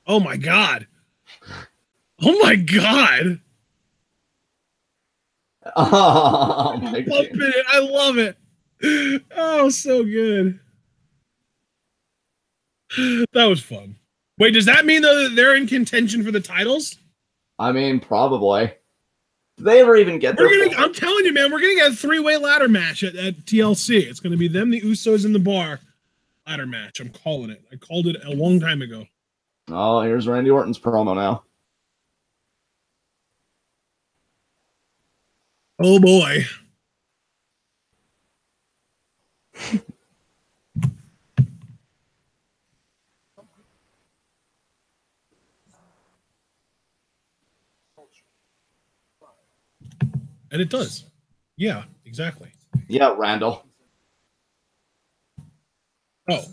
Oh my God. Oh my God. Oh my God. I love it. Oh, so good. That was fun. Wait, does that mean though that they're in contention for the titles? I mean, probably. Did they ever even get there? I'm telling you, man, we're gonna get a 3-way ladder match at TLC. It's gonna be them, the Usos, and the Bar ladder match. I'm calling it. I called it a long time ago. Oh, here's Randy Orton's promo now. Oh boy. And it does. Yeah, exactly. Yeah, Randall. Oh.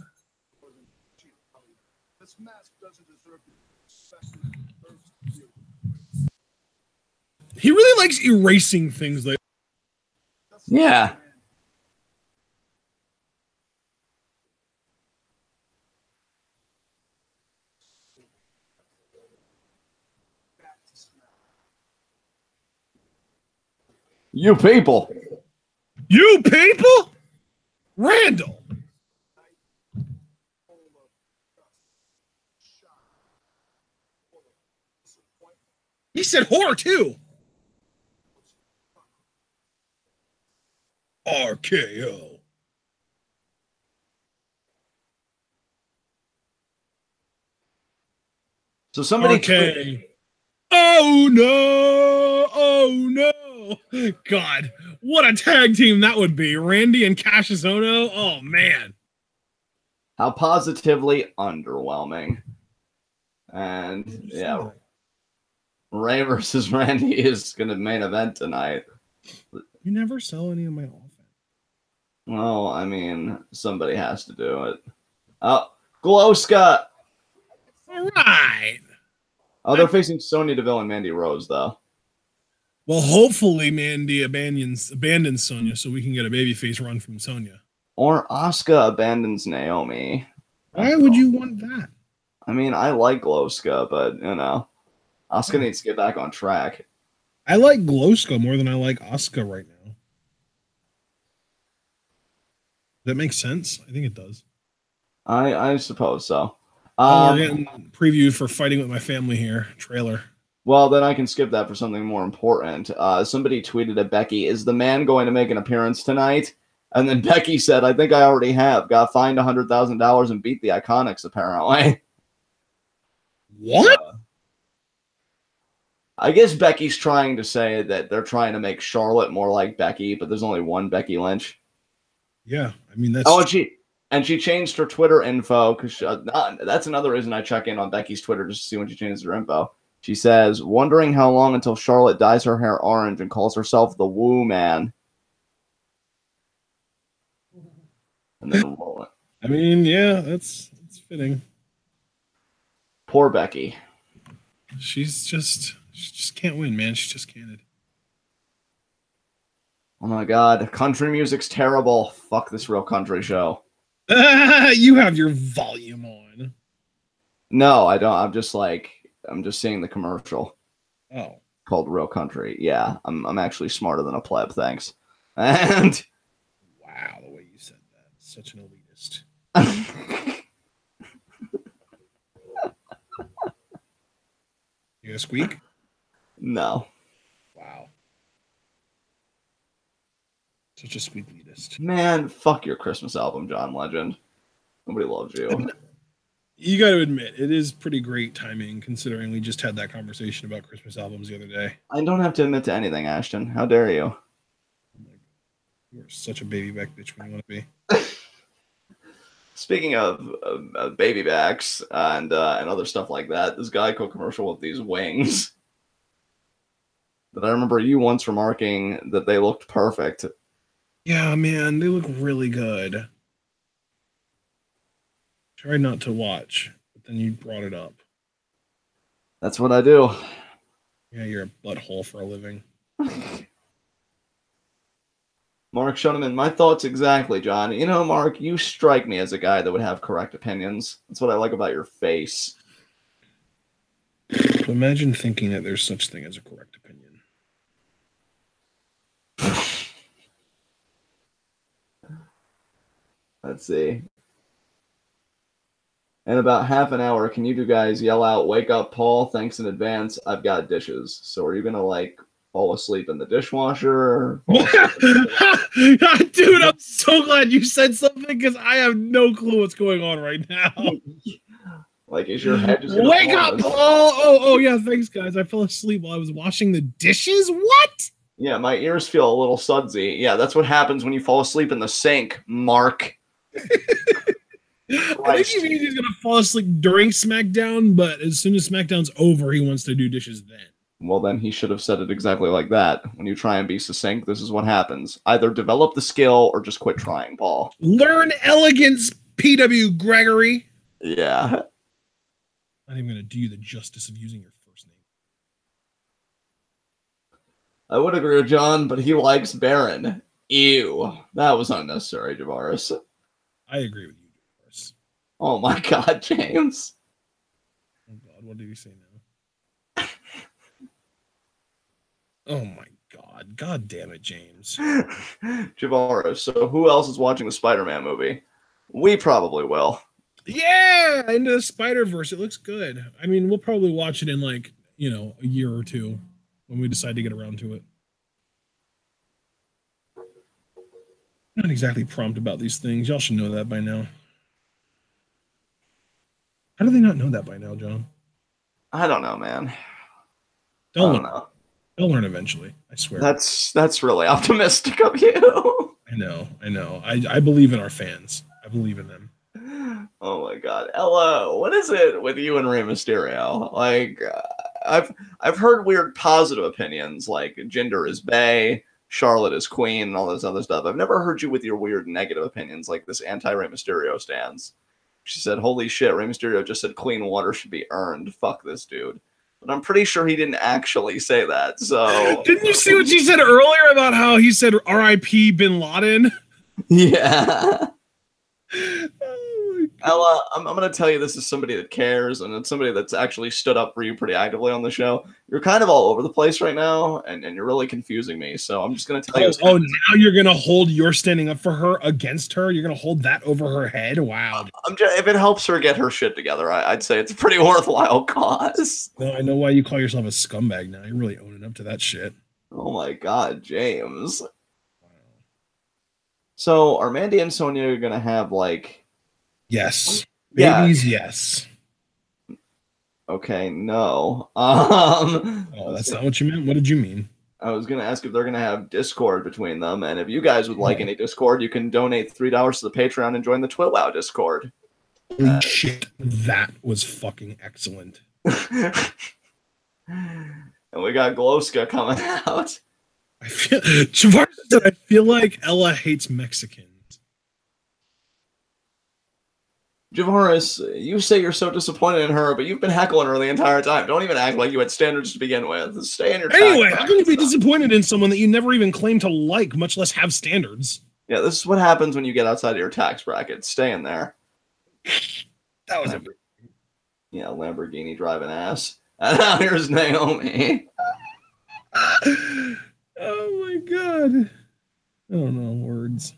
He really likes erasing things like. Yeah. You people. You people? Randall. He said whore too. RKO. So somebody. Okay. Oh no! Oh no! God, what a tag team that would be! Randy and Cassius Ohno. Oh man! How positively underwhelming. And yeah, Ray versus Randy is going to main event tonight. You never sell any of my offense. Well, I mean, somebody has to do it. Oh, Glowska. All right. Oh, they're facing Sonya Deville and Mandy Rose, though. Well, hopefully Mandy abandons Sonya so we can get a babyface run from Sonya. Or Asuka abandons Naomi. Why would you want that? I mean, I like Glowska, but, you know, Asuka needs to get back on track. I like Glowska more than I like Asuka right now. Does that make sense? I think it does. I suppose so. We're getting previewed for Fighting With My Family here, trailer. Well, then I can skip that for something more important. Somebody tweeted at Becky, is the man going to make an appearance tonight? And then Becky said, I think I already have. Got fined $100,000 and beat the Iconics, apparently. What? I guess Becky's trying to say that they're trying to make Charlotte more like Becky, but there's only one Becky Lynch. Yeah, I mean, that's... Oh, and she changed her Twitter info, because that's another reason I check in on Becky's Twitter, just to see when she changes her info. She says, wondering how long until Charlotte dyes her hair orange and calls herself the Woo Man. And then roll it. I mean, yeah, that's fitting. Poor Becky. She just can't win, man. She just can't. Oh my God, country music's terrible. Fuck this Real Country show. You have your volume on. No, I don't. I'm just seeing the commercial. Oh. Called Real Country. Yeah, I'm actually smarter than a pleb, thanks. And wow, the way you said that. Such an elitist. You gonna squeak? No. Wow. Such a sweet elitist. Man, fuck your Christmas album, John Legend. Nobody loves you. You got to admit, it is pretty great timing, considering we just had that conversation about Christmas albums the other day. I don't have to admit to anything, Ashton. How dare you? You're such a baby back bitch when you want to be. Speaking of baby backs and other stuff like that, this Geico commercial with these wings that I remember you once remarking that they looked perfect. Yeah, man, they look really good. Tried not to watch, but then you brought it up. That's what I do. Yeah, you're a butthole for a living. Mark Schoeneman, my thoughts exactly, John. You know, Mark, you strike me as a guy that would have correct opinions. That's what I like about your face. Imagine thinking that there's such thing as a correct opinion. Let's see. In about half an hour, can you two guys yell out, wake up, Paul, thanks in advance, I've got dishes. So are you going to, like, fall asleep in the dishwasher? Dude, I'm so glad you said something, because I have no clue what's going on right now. Like, is your head just gonna wake up, Paul! Oh, yeah, thanks, guys. I fell asleep while I was washing the dishes? What? Yeah, my ears feel a little sudsy. Yeah, that's what happens when you fall asleep in the sink, Mark. I think he means he's going to fall asleep during SmackDown, but as soon as SmackDown's over, he wants to do dishes then. Well, then he should have said it exactly like that. When you try and be succinct, this is what happens. Either develop the skill or just quit trying, Paul. Learn elegance, P.W. Gregory. Yeah. Not even going to do you the justice of using your first name. I would agree with John, but he likes Baron. Ew. That was unnecessary, Javaris. I agree with you, Javaris. Oh my God, James. Oh God, what did he say now? Oh my God. God damn it, James. Javaris, so who else is watching the Spider-Man movie? We probably will. Yeah, into the Spider-Verse. It looks good. I mean, we'll probably watch it in like, a year or two when we decide to get around to it. I'm not exactly prompt about these things. Y'all should know that by now. How do they not know that by now, John? I don't know, man. I don't know. They'll learn eventually. I swear. That's really optimistic of you. I know. I believe in our fans. I believe in them. Oh my God, Ella, what is it with you and Rey Mysterio? Like, I've heard weird positive opinions, like Jinder is bae, Charlotte is queen, and all this other stuff. I've never heard you with your weird negative opinions, like this anti-Rey Mysterio stance. She said, "Holy shit, Rey Mysterio just said clean water should be earned. Fuck this dude." But I'm pretty sure he didn't actually say that. So didn't you see what she said earlier about how he said R.I.P. Bin Laden? Yeah. Ella, I'm going to tell you this is somebody that cares, and it's somebody that's actually stood up for you pretty actively on the show. You're kind of all over the place right now, and you're really confusing me, so I'm just going to tell you. Oh, now you're going to hold your standing up for her against her? You're going to hold that over her head? Wow. If it helps her get her shit together, I'd say it's a pretty worthwhile cause. No, I know why you call yourself a scumbag now. You're really owning up to that shit. Oh my God, James. So are Mandy and Sonya gonna have like? Yes. Yeah. Babies, yes. Okay, no. Oh, that's not what you meant. What did you mean? I was gonna ask if they're gonna have Discord between them, and if you guys would like Oh. any Discord, you can donate $3 to the Patreon and join the TwitWow Discord. Holy shit, that was fucking excellent. And we got Glowska coming out. I feel like Ella hates Mexicans. Javaris, you say you're so disappointed in her, but you've been heckling her the entire time. Don't even act like you had standards to begin with. Stay in your Anyway, how can you be disappointed in someone that you never even claim to like, much less have standards? Yeah, this is what happens when you get outside of your tax bracket. Stay in there. That was Yeah, Lamborghini driving ass. And now here's Naomi. Oh my god. I don't know words.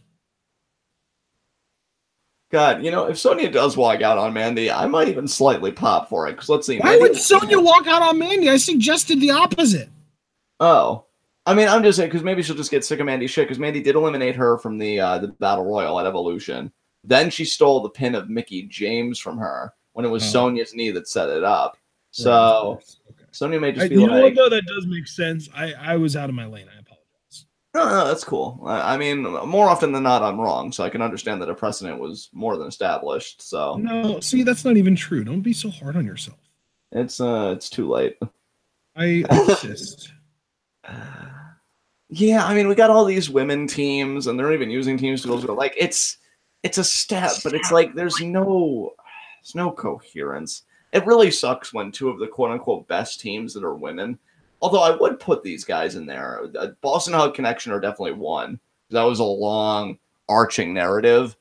God, you know, if Sonya does walk out on Mandy, I might even slightly pop for it. Because let's see. Why would Sonya walk out on Mandy? I suggested the opposite. Oh. I mean, I'm just saying, because maybe she'll just get sick of Mandy's shit, because Mandy did eliminate her from the Battle Royal at Evolution. Then she stole the pin of Mickie James from her when it was Sonya's knee that set it up. So okay. Sonya may just be you like... know what, though? That does make sense. I was out of my lane. I apologize. No, that's cool. I mean, more often than not, I'm wrong, so I can understand that a precedent was more than established. So no, see, that's not even true. Don't be so hard on yourself. It's too late. I insist. Yeah, I mean, we got all these women teams, and they're even using teams to go through. Like, it's a step, but it's like there's no coherence. It really sucks when two of the quote unquote best teams that are women. Although I would put these guys in there. Boston Hug Connection are definitely one. That was a long, arching narrative.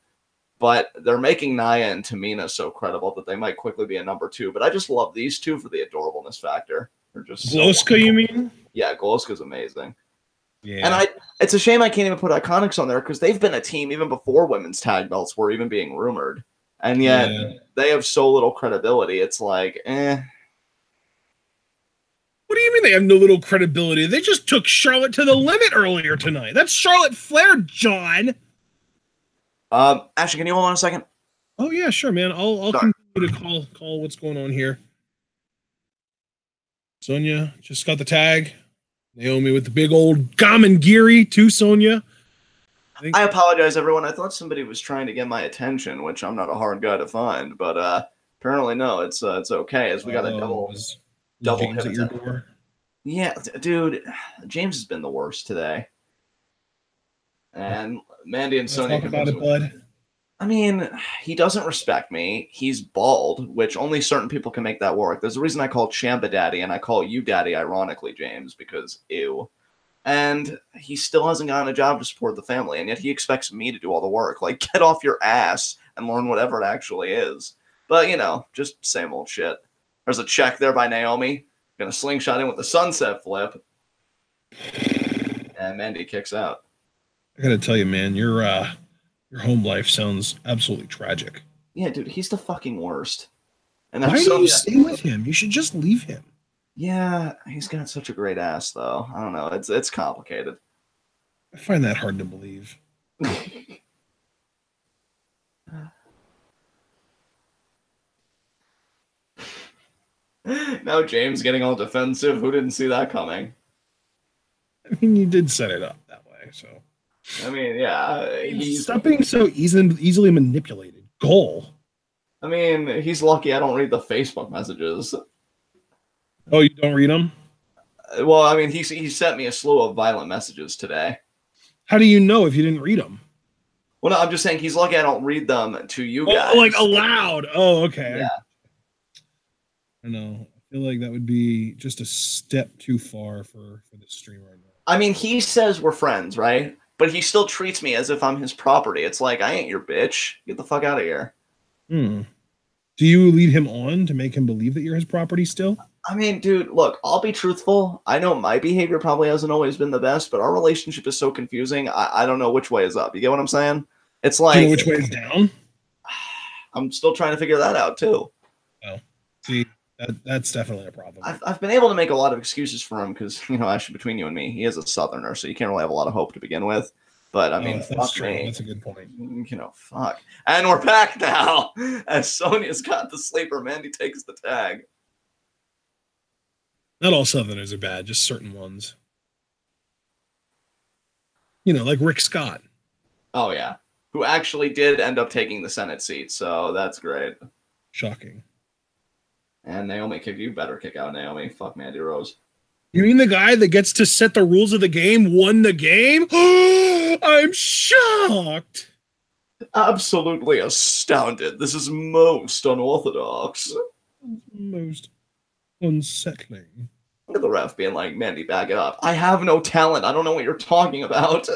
But they're making Nia and Tamina so credible that they might quickly be a number 2. But I just love these two for the adorableness factor. They're just Glowska, you mean? Yeah, Glowska's amazing. Yeah. And it's a shame I can't even put Iconics on there because they've been a team even before women's tag belts were even being rumored. And yet they have so little credibility. It's like, eh. What do you mean they have no little credibility? They just took Charlotte to the limit earlier tonight. That's Charlotte Flair, John. Ashley, can you hold on a second? Oh yeah, sure, man. I'll continue to call what's going on here. Sonya just got the tag. Naomi with the big old Gamengiri to Sonya. I apologize, everyone. I thought somebody was trying to get my attention, which I'm not a hard guy to find, but apparently no. It's okay as we got a double James at your door. Yeah, dude, James has been the worst today. And Mandy and Sonya. Talk about it, bud. I mean, he doesn't respect me. He's bald, which only certain people can make that work. There's a reason I call Champa Daddy, and I call you Daddy, ironically, James, because ew. And he still hasn't gotten a job to support the family, and yet he expects me to do all the work. Like, get off your ass and learn whatever it actually is. But, you know, just same old shit. There's a check there by Naomi. Gonna slingshot in with the sunset flip. And Mandy kicks out. I gotta tell you, man, your home life sounds absolutely tragic. Yeah, dude, he's the fucking worst. And why do you stay with him? You should just leave him. Yeah, he's got such a great ass, though. I don't know. It's complicated. I find that hard to believe. Now James getting all defensive. Who didn't see that coming? I mean, you did set it up that way, so. I mean, yeah. Stop being so easily manipulated. Goal. I mean, he's lucky I don't read the Facebook messages. Oh, you don't read them? Well, I mean, he sent me a slew of violent messages today. How do you know if you didn't read them? Well, no, I'm just saying he's lucky I don't read them to you guys. Oh, like aloud. Oh, okay. Yeah. I know. I feel like that would be just a step too far for the stream right now. I mean, he says we're friends, right? But he still treats me as if I'm his property. It's like, I ain't your bitch. Get the fuck out of here. Do you lead him on to make him believe that you're his property still? I mean, dude, look, I'll be truthful. I know my behavior probably hasn't always been the best, but our relationship is so confusing. I don't know which way is up. You get what I'm saying? It's like... Do you know which way is down? I'm still trying to figure that out, too. Oh, see... That's definitely a problem. I've been able to make a lot of excuses for him because, you know, actually between you and me, he is a Southerner, so you can't really have a lot of hope to begin with. But I mean, that's fuck true. me. That's a good point. You know, fuck. And we're back now as Sonya's got the sleeper. Mandy takes the tag. Not all Southerners are bad, just certain ones. You know, like Rick Scott. Oh, yeah. Who actually did end up taking the Senate seat, so that's great. Shocking. And Naomi kicked. You better kick out Naomi. Fuck Mandy Rose. You mean the guy that gets to set the rules of the game won the game? I'm shocked. Absolutely astounded. This is most unorthodox. Most unsettling. Look at the ref being like, Mandy, back it up. I have no talent. I don't know what you're talking about.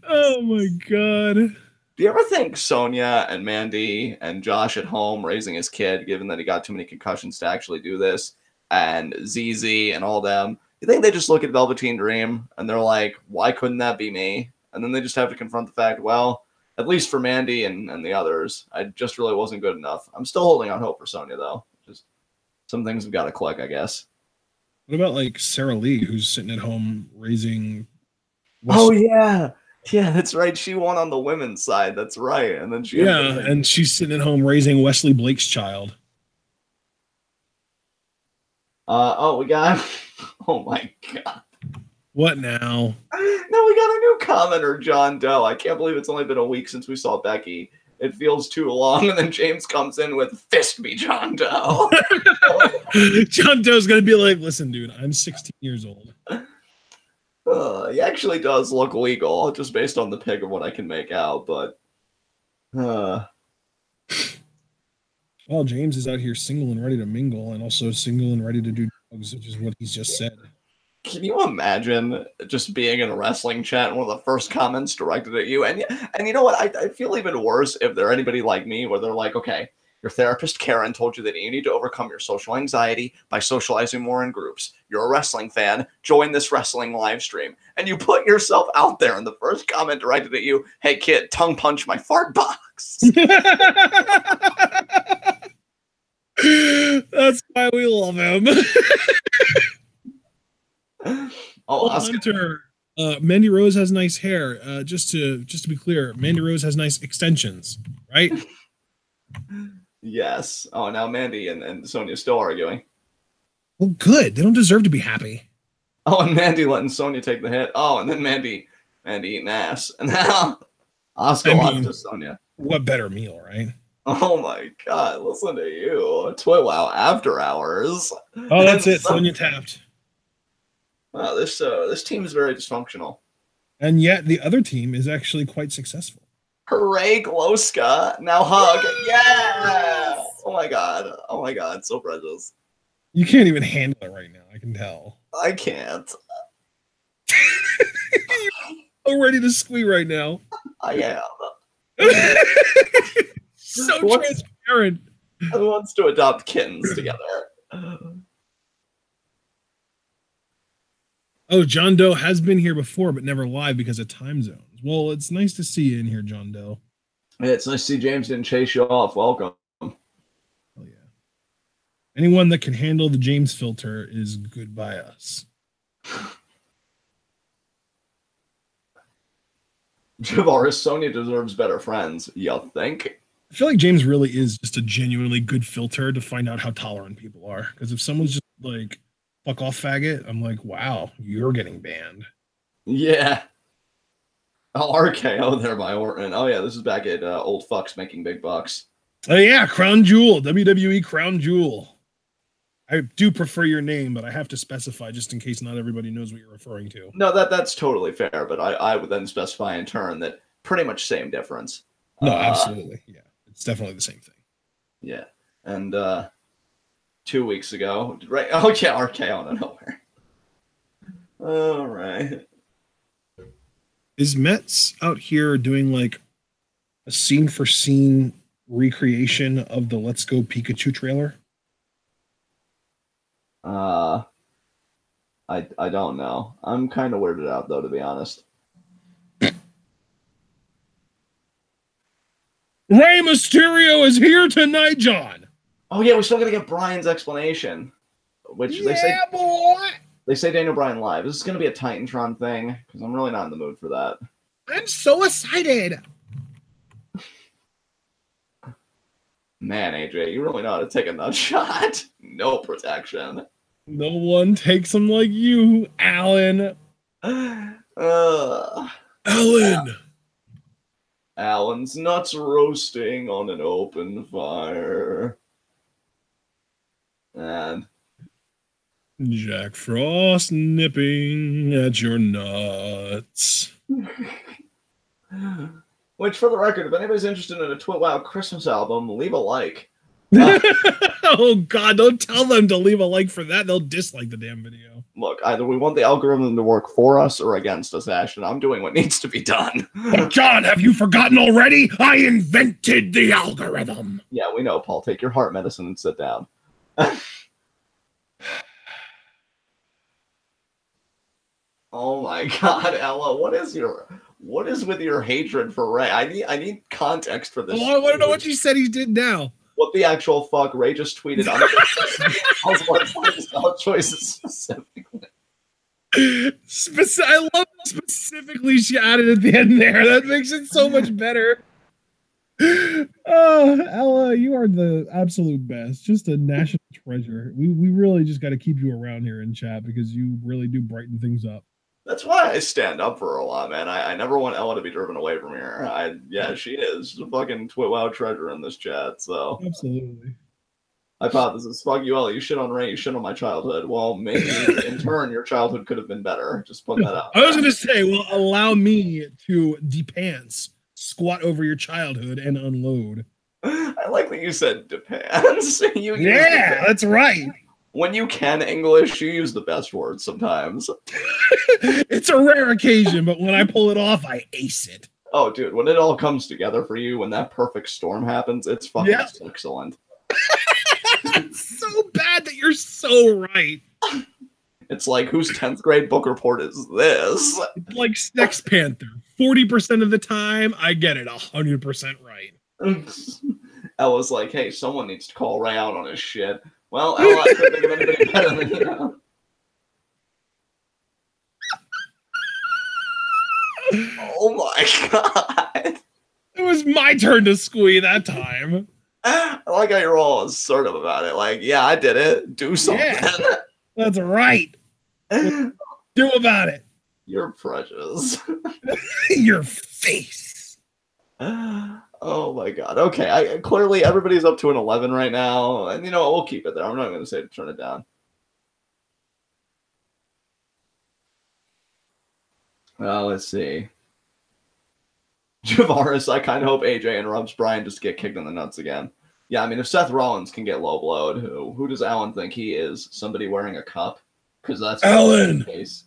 Oh my god. Do you ever think Sonya and Mandy and Josh at home raising his kid, given that he got too many concussions to actually do this, and ZZ and all them, you think they just look at Velveteen Dream and they're like, why couldn't that be me? And then they just have to confront the fact, well, at least for Mandy and the others, I just really wasn't good enough. I'm still holding out hope for Sonya, though. Just some things have got to click, I guess. What about like Sarah Lee, who's sitting at home raising... Oh, yeah. Yeah, that's right. She won on the women's side. That's right. And then she... Yeah, and she's sitting at home raising Wesley Blake's child. Oh, we got... Oh, my God. What now? No, we got a new commenter, John Doe. I can't believe it's only been a week since we saw Becky. It feels too long. And then James comes in with, fist me, John Doe. John Doe's going to be like, listen, dude, I'm 16 years old. He actually does look legal, just based on the pic of what I can make out, but... Well, James is out here single and ready to mingle, and also single and ready to do drugs, which is what he's just said. Can you imagine just being in a wrestling chat and one of the first comments directed at you? And you know what? I feel even worse if they're anybody like me, where they're like, okay, your therapist Karen told you that you need to overcome your social anxiety by socializing more in groups. You're a wrestling fan. Join this wrestling live stream. And you put yourself out there, and the first comment directed at you, hey, kid, tongue punch my fart box. That's why we love him. Oh, Hunter, Mandy Rose has nice hair. Just to be clear, Mandy Rose has nice extensions, right? Yes. Oh, now Mandy and Sonya still arguing. Well, good. They don't deserve to be happy. Oh, and Mandy letting Sonya take the hit. Oh, and then Mandy eating ass. And now Asuka lost to Sonya. What better meal, right? Oh my God! Listen to you, Wow After Hours. Oh, that's it. Sonya tapped. Wow, this team is very dysfunctional. And yet the other team is actually quite successful. Hooray, Gloska! Now hug. Yeah! Oh my God. Oh my God. So precious. You can't even handle it right now. I can tell. I can't. I'm ready to squeal right now. I am. So transparent. Who wants to adopt kittens together? Oh, John Doe has been here before, but never live because of time zones. Well, it's nice to see you in here, John Doe. Yeah, it's nice to see James didn't chase you off. Welcome. Oh, yeah. Anyone that can handle the James filter is good by us. Javaris, Sonya deserves better friends, you think? I feel like James really is just a genuinely good filter to find out how tolerant people are. Because if someone's just like, fuck off, faggot, I'm like, wow, you're getting banned. Yeah. Oh, RKO there by Orton. Oh, yeah, this is back at Old Fucks Making Big Bucks. Oh, yeah, Crown Jewel, WWE Crown Jewel. I do prefer your name, but I have to specify just in case not everybody knows what you're referring to. No, that's totally fair, but I would then specify in turn that pretty much same difference. No, absolutely. Yeah, it's definitely the same thing. Yeah, and 2 weeks ago, right? Oh, yeah, RKO out of nowhere. All right. Is Metz out here doing like a scene for scene recreation of the Let's Go Pikachu trailer? I don't know. I'm kind of weirded out though, to be honest. Rey Mysterio is here tonight, John. Oh yeah, we're still gonna get Bryan's explanation, which they say. boy. They say Daniel Bryan live. Is this going to be a Titantron thing? Because I'm really not in the mood for that. I'm so excited. Man, AJ, you really know how to take a nut shot. No protection. No one takes them like you, Alan. Alan. Alan's nuts roasting on an open fire. And Jack Frost nipping at your nuts. Which, for the record, if anybody's interested in a TwitWow Christmas album, leave a like. Oh, God, don't tell them to leave a like for that. They'll dislike the damn video. Look, either we want the algorithm to work for us or against us, Ashton. I'm doing what needs to be done. But John, have you forgotten already? I invented the algorithm. Yeah, we know, Paul. Take your heart medicine and sit down. Oh my God, Ella, what is with your hatred for Ray? I need context for this. Oh, I want to know what you said he did now. What the actual fuck? Ray just tweeted choices specifically. I love specifically she added at the end there. That makes it so much better. Oh, Ella, you are the absolute best. Just a national treasure. We really just got to keep you around here in chat because you really do brighten things up. That's why I stand up for her a lot, man. I never want Ella to be driven away from here. Yeah, she is a fucking TwitWow treasure in this chat. So absolutely. Hypothesis. Fuck you, Ella. You shit on Ray. You shit on my childhood. Well, maybe in turn your childhood could have been better. Just put that out. I was gonna say, well, allow me to depants, squat over your childhood, and unload. I like that you said depends. Yeah, that's right. When you can English, you use the best words sometimes. It's a rare occasion, but when I pull it off, I ace it. Oh, dude, when it all comes together for you, when that perfect storm happens, it's fucking excellent. It's so bad that you're so right. It's like, whose 10th grade book report is this? It's like Sex Panther. 40% of the time, I get it 100% right. Ella's like, hey, someone needs to call Ray out on his shit. Well, Ella, I couldn't think of anybody better than you. Oh my God. It was my turn to squee that time. I like how you're all assertive about it. Like, yeah, I did it. Do something. Yeah, that's right. Do about it. You're precious. Your face. Oh my God. Okay. Clearly everybody's up to an 11 right now. And you know what? We'll keep it there. I'm not going to say to turn it down. Let's see. Javaris, I kind of hope AJ interrupts Bryan just to get kicked in the nuts again. Yeah, I mean, if Seth Rollins can get low blowed, who does Alan think he is? Somebody wearing a cup? Because that's Alan. The case.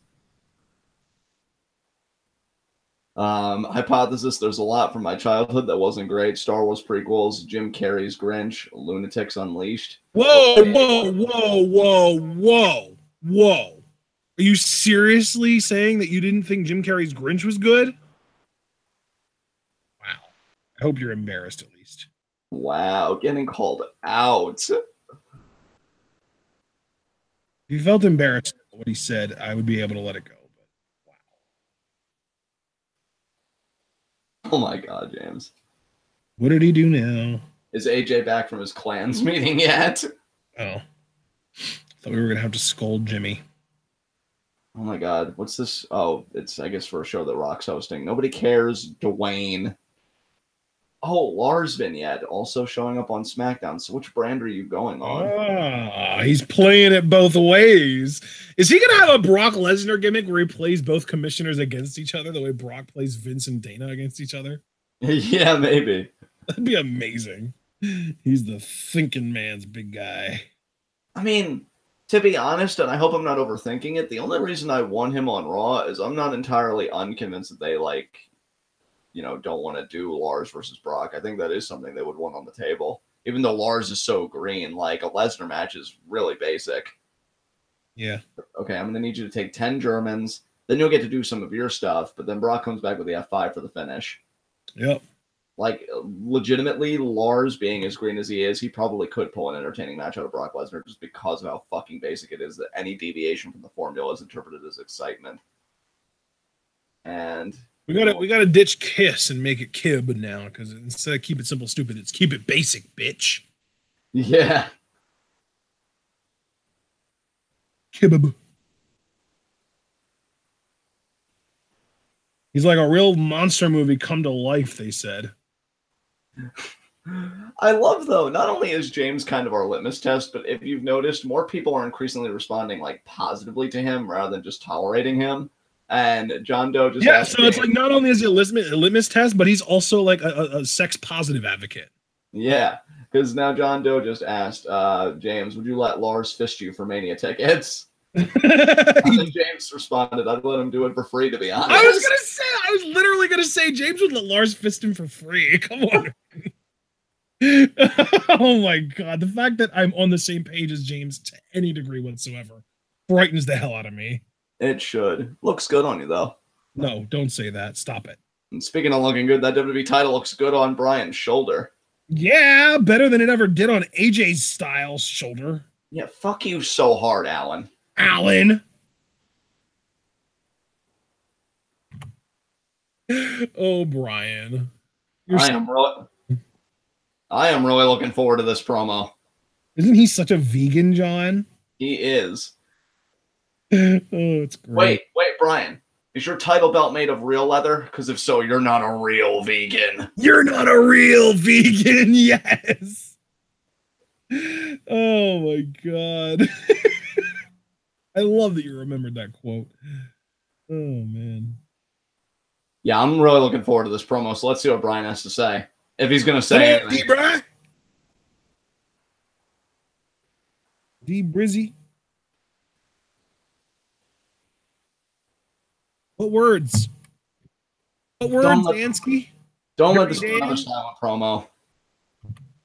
Hypothesis, there's a lot from my childhood that wasn't great. Star Wars prequels, Jim Carrey's Grinch, Lunatics Unleashed. Whoa, whoa, whoa, whoa, whoa, whoa. Are you seriously saying that you didn't think Jim Carrey's Grinch was good? Wow. I hope you're embarrassed at least. Wow, getting called out. If you felt embarrassed at what he said, I would be able to let it go. Oh my God, James. What did he do now? Is AJ back from his clans meeting yet? Oh. Thought we were going to have to scold Jimmy. Oh my God. What's this? Oh, it's, I guess, for a show that Rock's hosting. Nobody cares. Dwayne. Oh, Lars vignette also showing up on SmackDown. So which brand are you going on? He's playing it both ways. Is he going to have a Brock Lesnar gimmick where he plays both commissioners against each other the way Brock plays Vince and Dana against each other? Yeah, maybe. That'd be amazing. He's the thinking man's big guy. I mean, to be honest, and I hope I'm not overthinking it, the only reason I want him on Raw is I'm not entirely unconvinced that they, like, you know, don't want to do Lars versus Brock. I think that is something they would want on the table. Even though Lars is so green, like a Lesnar match is really basic. Yeah. Okay, I'm going to need you to take 10 Germans. Then you'll get to do some of your stuff, but then Brock comes back with the F5 for the finish. Yep. Like, legitimately, Lars being as green as he is, he probably could pull an entertaining match out of Brock Lesnar just because of how fucking basic it is that any deviation from the formula is interpreted as excitement. And we gotta ditch Kiss and make it Kib now, because instead of keep it simple stupid, it's keep it basic, bitch. Yeah. Kibib. He's like a real monster movie come to life, they said. I love, though, not only is James kind of our litmus test, but if you've noticed, more people are increasingly responding like positively to him rather than just tolerating him. And John Doe just asked so it's like not only is he a litmus test, but he's also like a sex positive advocate. Yeah, because now John Doe just asked James, would you let Lars fist you for Mania tickets? And James responded, I'd let him do it for free, to be honest. I was literally gonna say James would let Lars fist him for free. Come on. Oh my god, the fact that I'm on the same page as James to any degree whatsoever frightens the hell out of me. It should. Looks good on you, though. No, don't say that. Stop it. And speaking of looking good, that WWE title looks good on Bryan's shoulder. Yeah, better than it ever did on AJ Styles' shoulder. Yeah, fuck you so hard, Alan. Oh, Bryan. I am really looking forward to this promo. Isn't he such a vegan, John? He is. Oh, it's great. Wait, Bryan. Is your title belt made of real leather? Because if so, you're not a real vegan. You're not a real vegan, yes. Oh my god. I love that you remembered that quote. Oh man. Yeah, I'm really looking forward to this promo, so let's see what Bryan has to say. If he's going to say anything. D Brizzy. What words? What words, Dansky? Don't let this be another silent promo.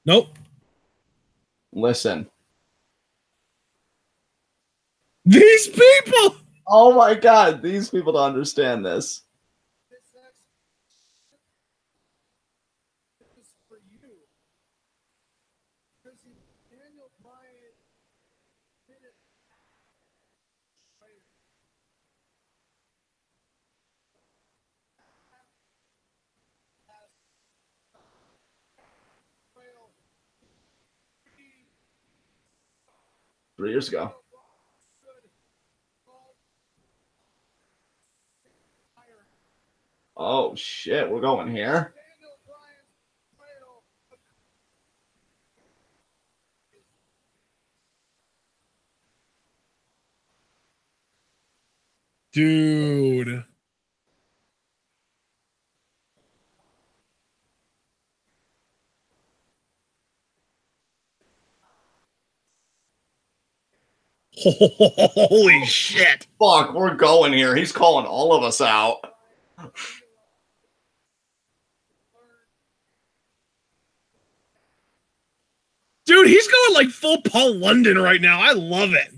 Nope. Listen. These people! Oh my god, these people don't understand this. Three years ago. Oh shit, we're going here. Dude. Holy shit. Fuck, we're going here. He's calling all of us out. Dude, he's going like full Paul London right now. I love it.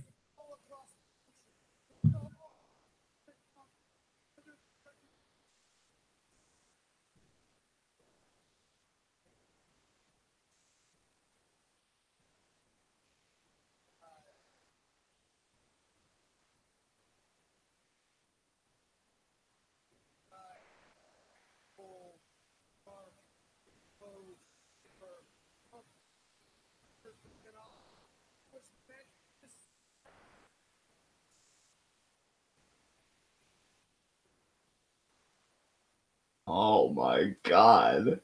Oh my god.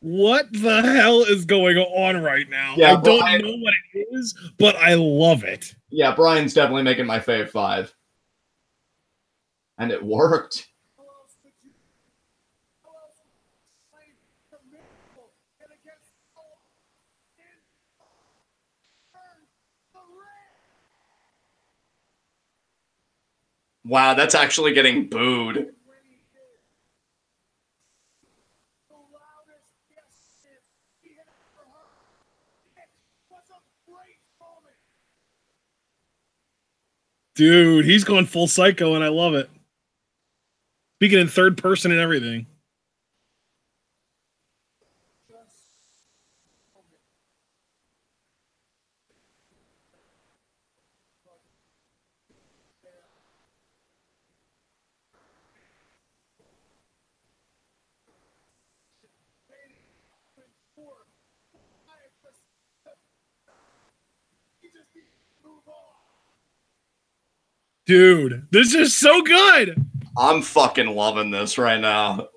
What the hell is going on right now? Yeah, I don't know what it is, but I love it. Yeah, Bryan's definitely making my fave five. And it worked. Wow, that's actually getting booed. Dude, he's going full psycho, and I love it. Speaking in third person and everything. Dude, this is so good. I'm fucking loving this right now.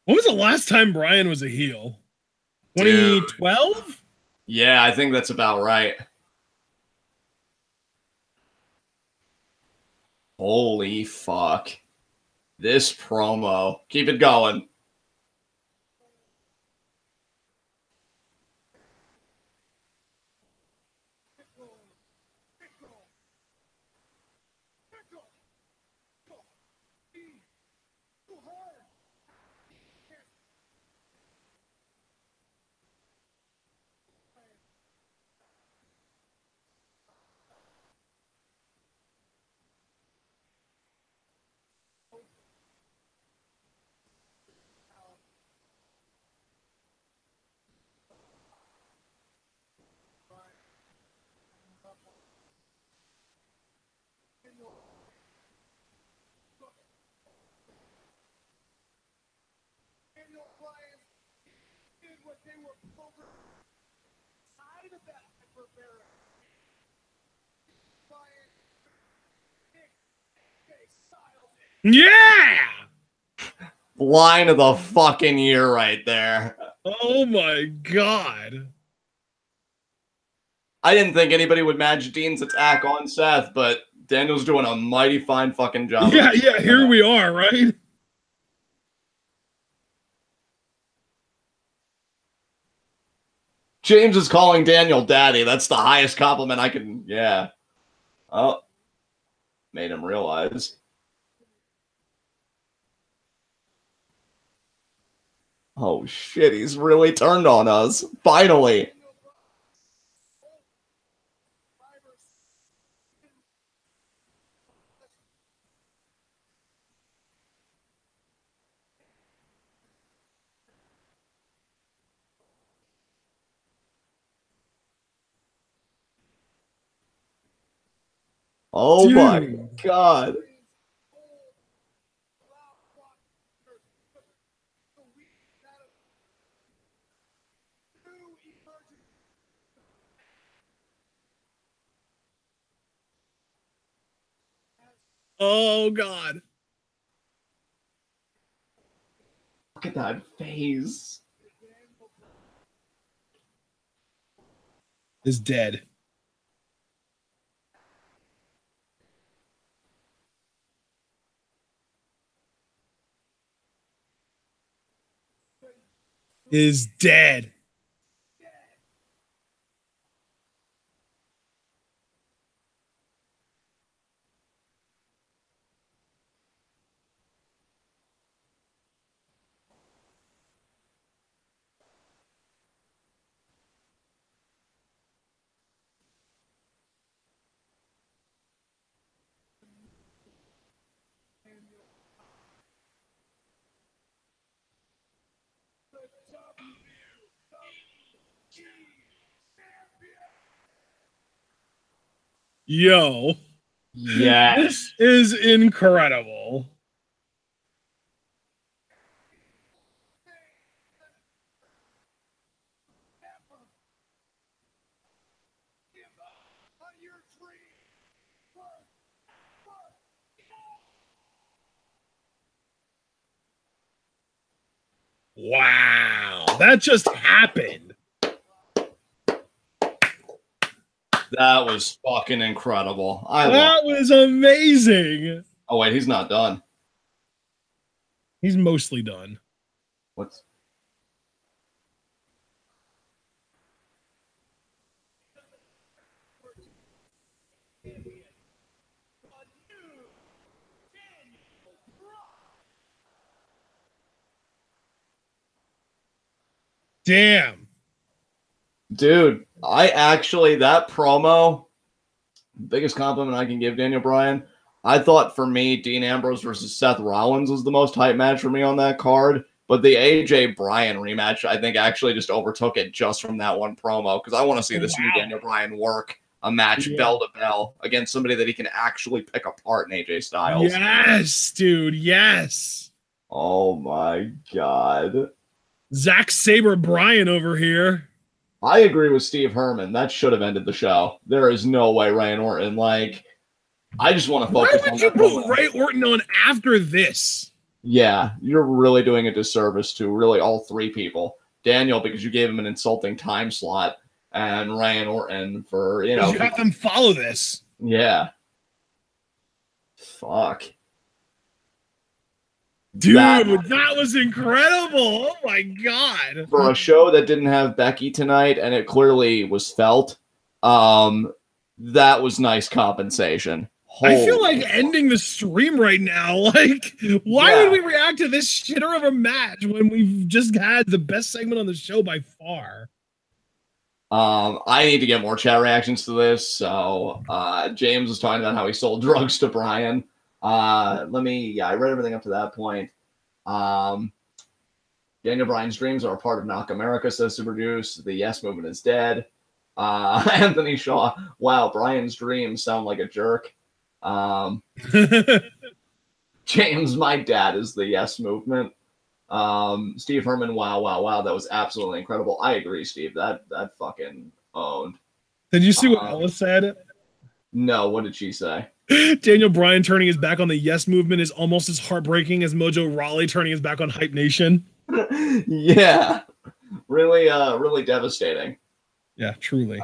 When was the last time Bryan was a heel? 2012? Yeah, I think that's about right. Holy fuck. This promo. Keep it going. Yeah! Line of the fucking year right there. Oh my god. I didn't think anybody would match Dean's attack on Seth, but Daniel's doing a mighty fine fucking job. Yeah, here we are, right? James is calling Daniel daddy. That's the highest compliment I can. Yeah. Oh. Made him realize. Oh shit, he's really turned on us. Finally. Oh my god. Oh god. Look at that face. Is dead. Is dead. Yo. Yes. This is incredible. Wow. That just happened. That was fucking incredible. That was amazing. Oh, wait, he's not done. He's mostly done. What's Damn. dude? That promo, biggest compliment I can give Daniel Bryan. I thought for me, Dean Ambrose versus Seth Rollins was the most hype match for me on that card. But the AJ Bryan rematch, I think, actually just overtook it just from that one promo because I want to see this new Daniel Bryan work a match bell to bell against somebody that he can actually pick apart in AJ Styles. Yes, dude. Yes. Oh my God. Zack Sabre Bryan over here. I agree with Steve Herman. That should have ended the show. There is no way Ryan Orton, like, I just want to focus on that. Why would you put Ray Orton on after this? Yeah, you're really doing a disservice to really all three people. Daniel, because you gave him an insulting time slot, and Ryan Orton for, you know. You have them follow this. Yeah. Fuck. Dude, that was incredible. Oh my God. For a show that didn't have Becky tonight, and it clearly was felt, that was nice compensation. I feel like ending the stream right now. Like, why would we react to this shitter of a match when we've just had the best segment on the show by far? I need to get more chat reactions to this. So, James was talking about how he sold drugs to Bryan. I read everything up to that point. Daniel Bryan's dreams are a part of Knock America, says Super Juice. The Yes Movement is dead. Anthony Shaw, wow, Bryan's dreams sound like a jerk. James, my dad is the Yes Movement. Steve Herman, wow, that was absolutely incredible. I agree, Steve. That fucking owned. Did you see what Ella said? No, what did she say? Daniel Bryan turning his back on the Yes Movement is almost as heartbreaking as Mojo Rawley turning his back on Hype Nation. Yeah. Really devastating. Yeah, truly.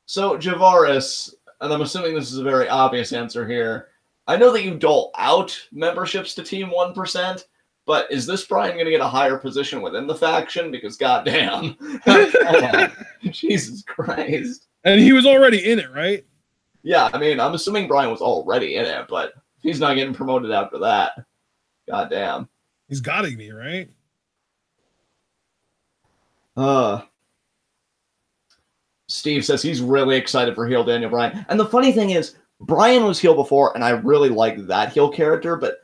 So, Javaris, and I'm assuming this is a very obvious answer here. I know that you dole out memberships to Team 1%, but is this Bryan going to get a higher position within the faction? Because goddamn. Jesus Christ. And he was already in it, right? Yeah, I mean, I'm assuming Bryan was already in it, but he's not getting promoted after that. Goddamn. He's got to be, right? Steve says he's really excited for heel Daniel Bryan. And the funny thing is, Bryan was heel before, and I really like that heel character, but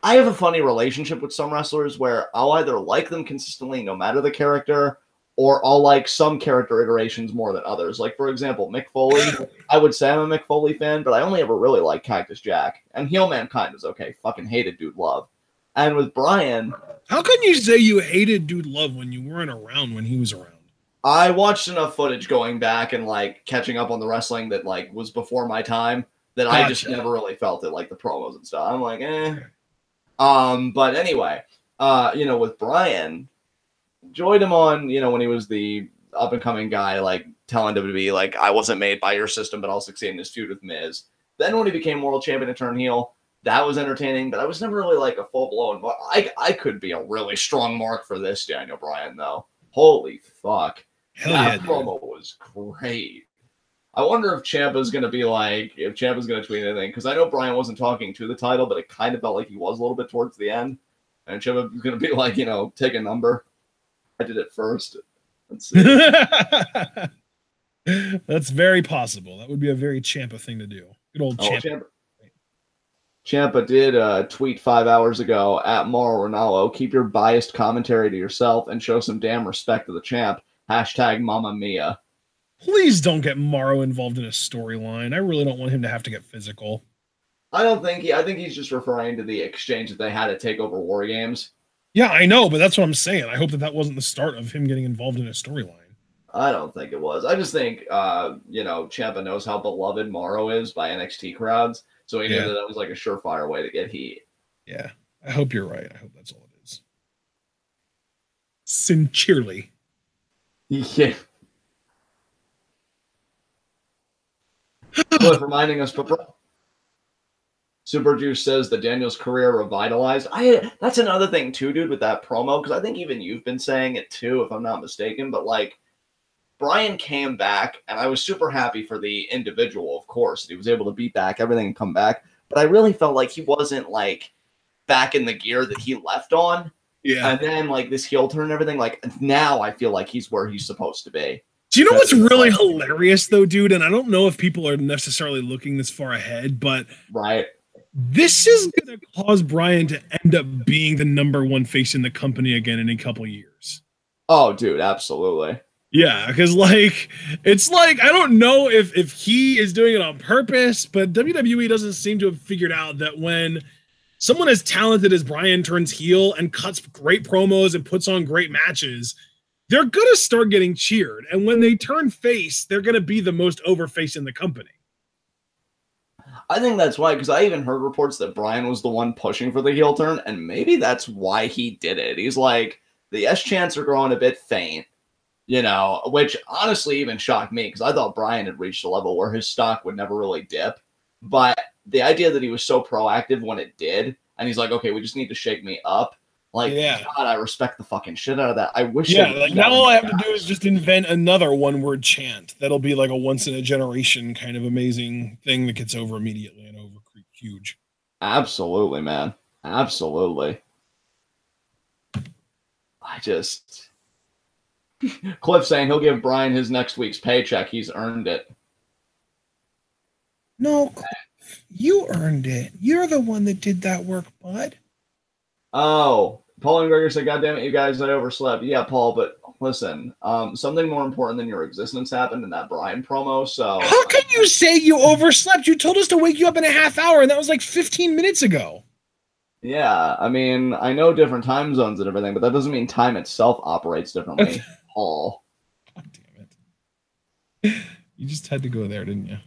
I have a funny relationship with some wrestlers where I'll either like them consistently no matter the character, or I'll like some character iterations more than others. Like, for example, Mick Foley. I would say I'm a Mick Foley fan, but I only ever really liked Cactus Jack. And Heel Mankind is okay. Fucking hated Dude Love. And with Bryan... How can you say you hated Dude Love when you weren't around when he was around? I watched enough footage going back and, like, catching up on the wrestling that, like, was before my time that I just never really felt it, like, the promos and stuff. I'm like, eh. But anyway, with Bryan... enjoyed him on, when he was the up-and-coming guy, like, telling WWE, like, I wasn't made by your system, but I'll succeed in this feud with Miz. Then when he became world champion and turned heel, that was entertaining, but I was never really, like, a full-blown... I could be a really strong mark for this Daniel Bryan, though. Holy fuck. Hell that yeah, promo was great. I wonder if Ciampa's going to be like... if Ciampa's going to tweet anything, because I know Bryan wasn't talking to the title, but it kind of felt like he was a little bit towards the end. And Ciampa was going to be like, take a number. I did it first. Let's see. That's very possible. That would be a very Ciampa thing to do. Good old Ciampa. Ciampa did tweet 5 hours ago at Mauro Ranallo, keep your biased commentary to yourself and show some damn respect to the champ. Hashtag Mamma Mia. Please don't get Mauro involved in a storyline. I really don't want him to have to get physical. I think he's just referring to the exchange that they had at TakeOver War Games. Yeah, I know, but that's what I'm saying. I hope that wasn't the start of him getting involved in a storyline. I don't think it was. I just think, Ciampa knows how beloved Mauro is by NXT crowds, so he knew that was like a surefire way to get heat. Yeah, I hope you're right. I hope that's all it is. Sincerely. Yeah. But reminding us, Super Juice says that Daniel's career revitalized. That's another thing too, dude, with that promo, because I think even you've been saying it too, if I'm not mistaken. But like, Bryan came back, and I was super happy for the individual, of course. He was able to beat back everything and come back. But I really felt like he wasn't like back in the gear that he left on. Yeah. And then like this heel turn and everything, like now I feel like he's where he's supposed to be. Do you know what's really hilarious though, dude? And I don't know if people are necessarily looking this far ahead, but right. This is going to cause Bryan to end up being the #1 face in the company again in a couple years. Oh, dude, absolutely. Yeah, because like it's like I don't know if he is doing it on purpose, but WWE doesn't seem to have figured out that when someone as talented as Bryan turns heel and cuts great promos and puts on great matches, they're going to start getting cheered. And when they turn face, they're going to be the most over face in the company. I think that's why, because I even heard reports that Bryan was the one pushing for the heel turn, and maybe that's why he did it. He's like, the S chants are growing a bit faint, you know, which honestly even shocked me, because I thought Bryan had reached a level where his stock would never really dip. But the idea that he was so proactive when it did, and he's like, okay, we just need to shake me up. Like, yeah. God, I respect the fucking shit out of that. I wish. Yeah, like now all I have to do is just invent another one-word chant. That'll be like a once-in-a-generation kind of amazing thing that gets over immediately and over huge. Absolutely, man. Absolutely. I just... Cliff saying he'll give Bryan his next week's paycheck. He's earned it. No, you earned it. You're the one that did that work, bud. Oh, Paul and Gregor said, God damn it, you guys, I overslept. Yeah, Paul, but listen, something more important than your existence happened in that Bryan promo, so... How can you say you overslept? You told us to wake you up in a half hour, and that was like 15 minutes ago. Yeah, I mean, I know different time zones and everything, but that doesn't mean time itself operates differently, Paul. God damn it. You just had to go there, didn't you?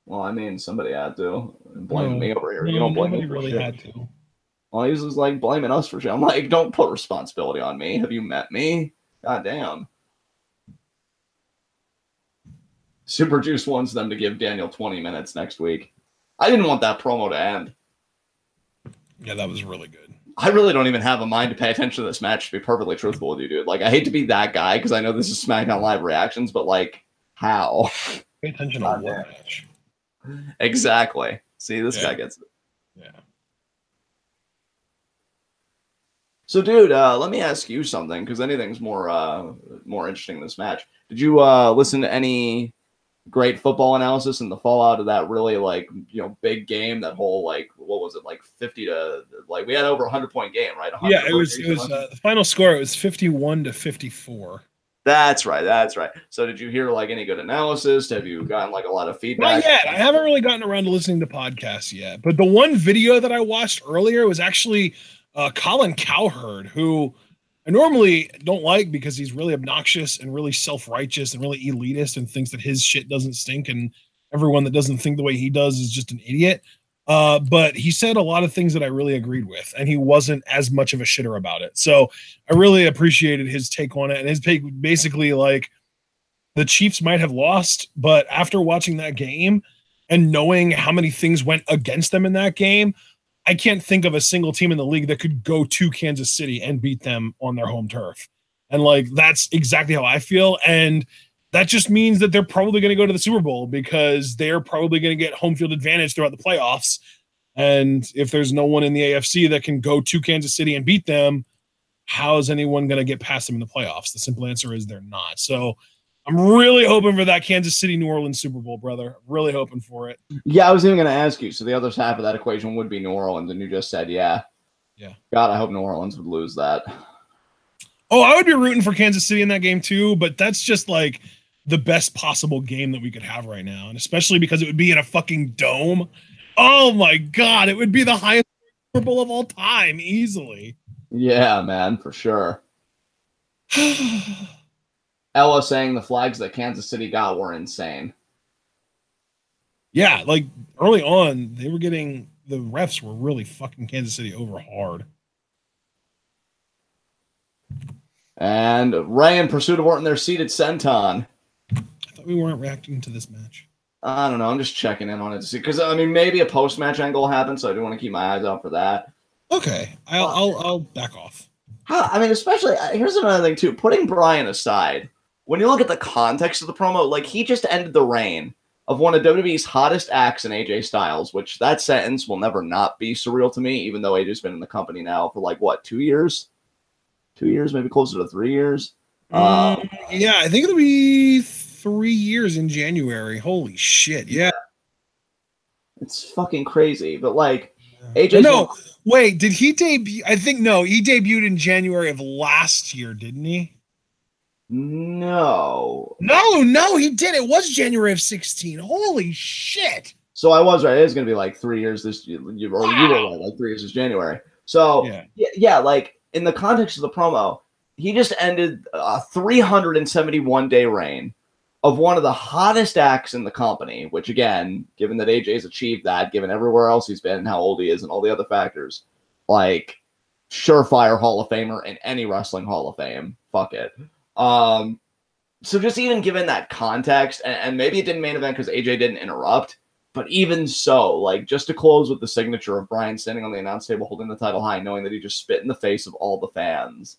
Well, I mean, somebody had to. Blame me over here. You don't blame me for really shit. Had to. Well, he was just like blaming us for shit. I'm like, don't put responsibility on me. Have you met me? God damn. Super Juice wants them to give Daniel 20 minutes next week. I didn't want that promo to end. Yeah, that was really good. I really don't even have a mind to pay attention to this match, to be perfectly truthful with you, dude. Like, I hate to be that guy, because I know this is SmackDown Live reactions, but, like, how? Pay attention on what match? Exactly. See, this guy gets it. Yeah. So, dude, let me ask you something, because anything's more interesting than this match. Did you listen to any great football analysis in the fallout of that really, like, you know, big game? That whole, like, what was it, like 50 to, like, we had over 100-point game, right? Yeah, it was the final score. It was 51-54. That's right. That's right. So did you hear like any good analysis? Have you gotten like a lot of feedback? Not yet. I haven't really gotten around to listening to podcasts yet. But the one video that I watched earlier was actually Colin Cowherd, who I normally don't like because he's really obnoxious and really self-righteous and really elitist and thinks that his shit doesn't stink and everyone that doesn't think the way he does is just an idiot. But he said a lot of things that I really agreed with, and he wasn't as much of a shitter about it. So I really appreciated his take on it. And his take basically like the Chiefs might have lost, but after watching that game and knowing how many things went against them in that game, I can't think of a single team in the league that could go to Kansas City and beat them on their home turf. And like, that's exactly how I feel. And that just means that they're probably going to go to the Super Bowl because they're probably going to get home field advantage throughout the playoffs. And if there's no one in the AFC that can go to Kansas City and beat them, how is anyone going to get past them in the playoffs? The simple answer is they're not. So I'm really hoping for that Kansas City, New Orleans Super Bowl, brother. Really hoping for it. Yeah, I was even going to ask you. So the other half of that equation would be New Orleans, and you just said, yeah. Yeah. God, I hope New Orleans would lose that. Oh, I would be rooting for Kansas City in that game too, but that's just like the best possible game that we could have right now. And especially because it would be in a fucking dome. Oh my God, it would be the highest Super Bowl of all time, easily. Yeah, man, for sure. Ella saying the flags that Kansas City got were insane. Yeah, like early on, they were getting, the refs were really fucking Kansas City over hard. And Ray in pursuit of Orton, they're seated senton. I thought we weren't reacting to this match. I don't know. I'm just checking in on it to see, because I mean, maybe a post-match angle happened, so I do want to keep my eyes out for that. Okay, I'll back off. I mean, especially here's another thing too. Putting Bryan aside, when you look at the context of the promo, like he just ended the reign of one of WWE's hottest acts in AJ Styles, which that sentence will never not be surreal to me, even though AJ's been in the company now for like what, 2 years? 2 years, maybe closer to 3 years. Yeah, I think it'll be 3 years in January. Holy shit! Yeah, it's fucking crazy. But like, AJ, no, wait, did he debut? I think no, he debuted in January of last year, didn't he? No, he did. It was January of 16. Holy shit! So I was right. It is going to be like 3 years this year, or you were right, like 3 years this January. So yeah, like in the context of the promo, he just ended a 371-day reign of one of the hottest acts in the company, which again, given that AJ's achieved that, given everywhere else he's been, how old he is, and all the other factors, like surefire Hall of Famer in any wrestling Hall of Fame. Fuck it. So just even given that context, and maybe it didn't main event because AJ didn't interrupt, but even so, like just to close with the signature of Bryan standing on the announce table holding the title high, knowing that he just spit in the face of all the fans.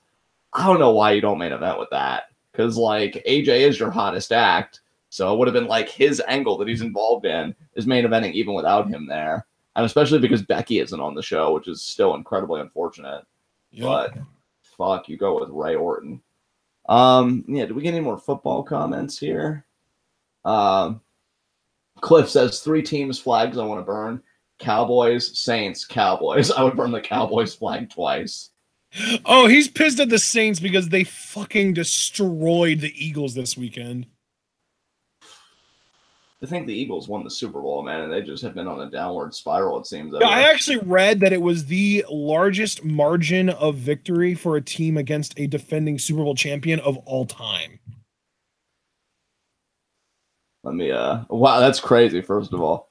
I don't know why you don't main event with that. Because, like, AJ is your hottest act, so it would have been, like, his angle that he's involved in is main eventing even without him there. And especially because Becky isn't on the show, which is still incredibly unfortunate. Yep. But, fuck, you go with Ray Orton. Yeah, do we get any more football comments here? Cliff says, 3 teams flags I want to burn. Cowboys, Saints, Cowboys. I would burn the Cowboys flag twice. Oh, he's pissed at the Saints because they fucking destroyed the Eagles this weekend. I think the Eagles won the Super Bowl, man, and they just have been on a downward spiral, it seems. Yeah, I actually read that it was the largest margin of victory for a team against a defending Super Bowl champion of all time. Let me, wow, that's crazy, first of all.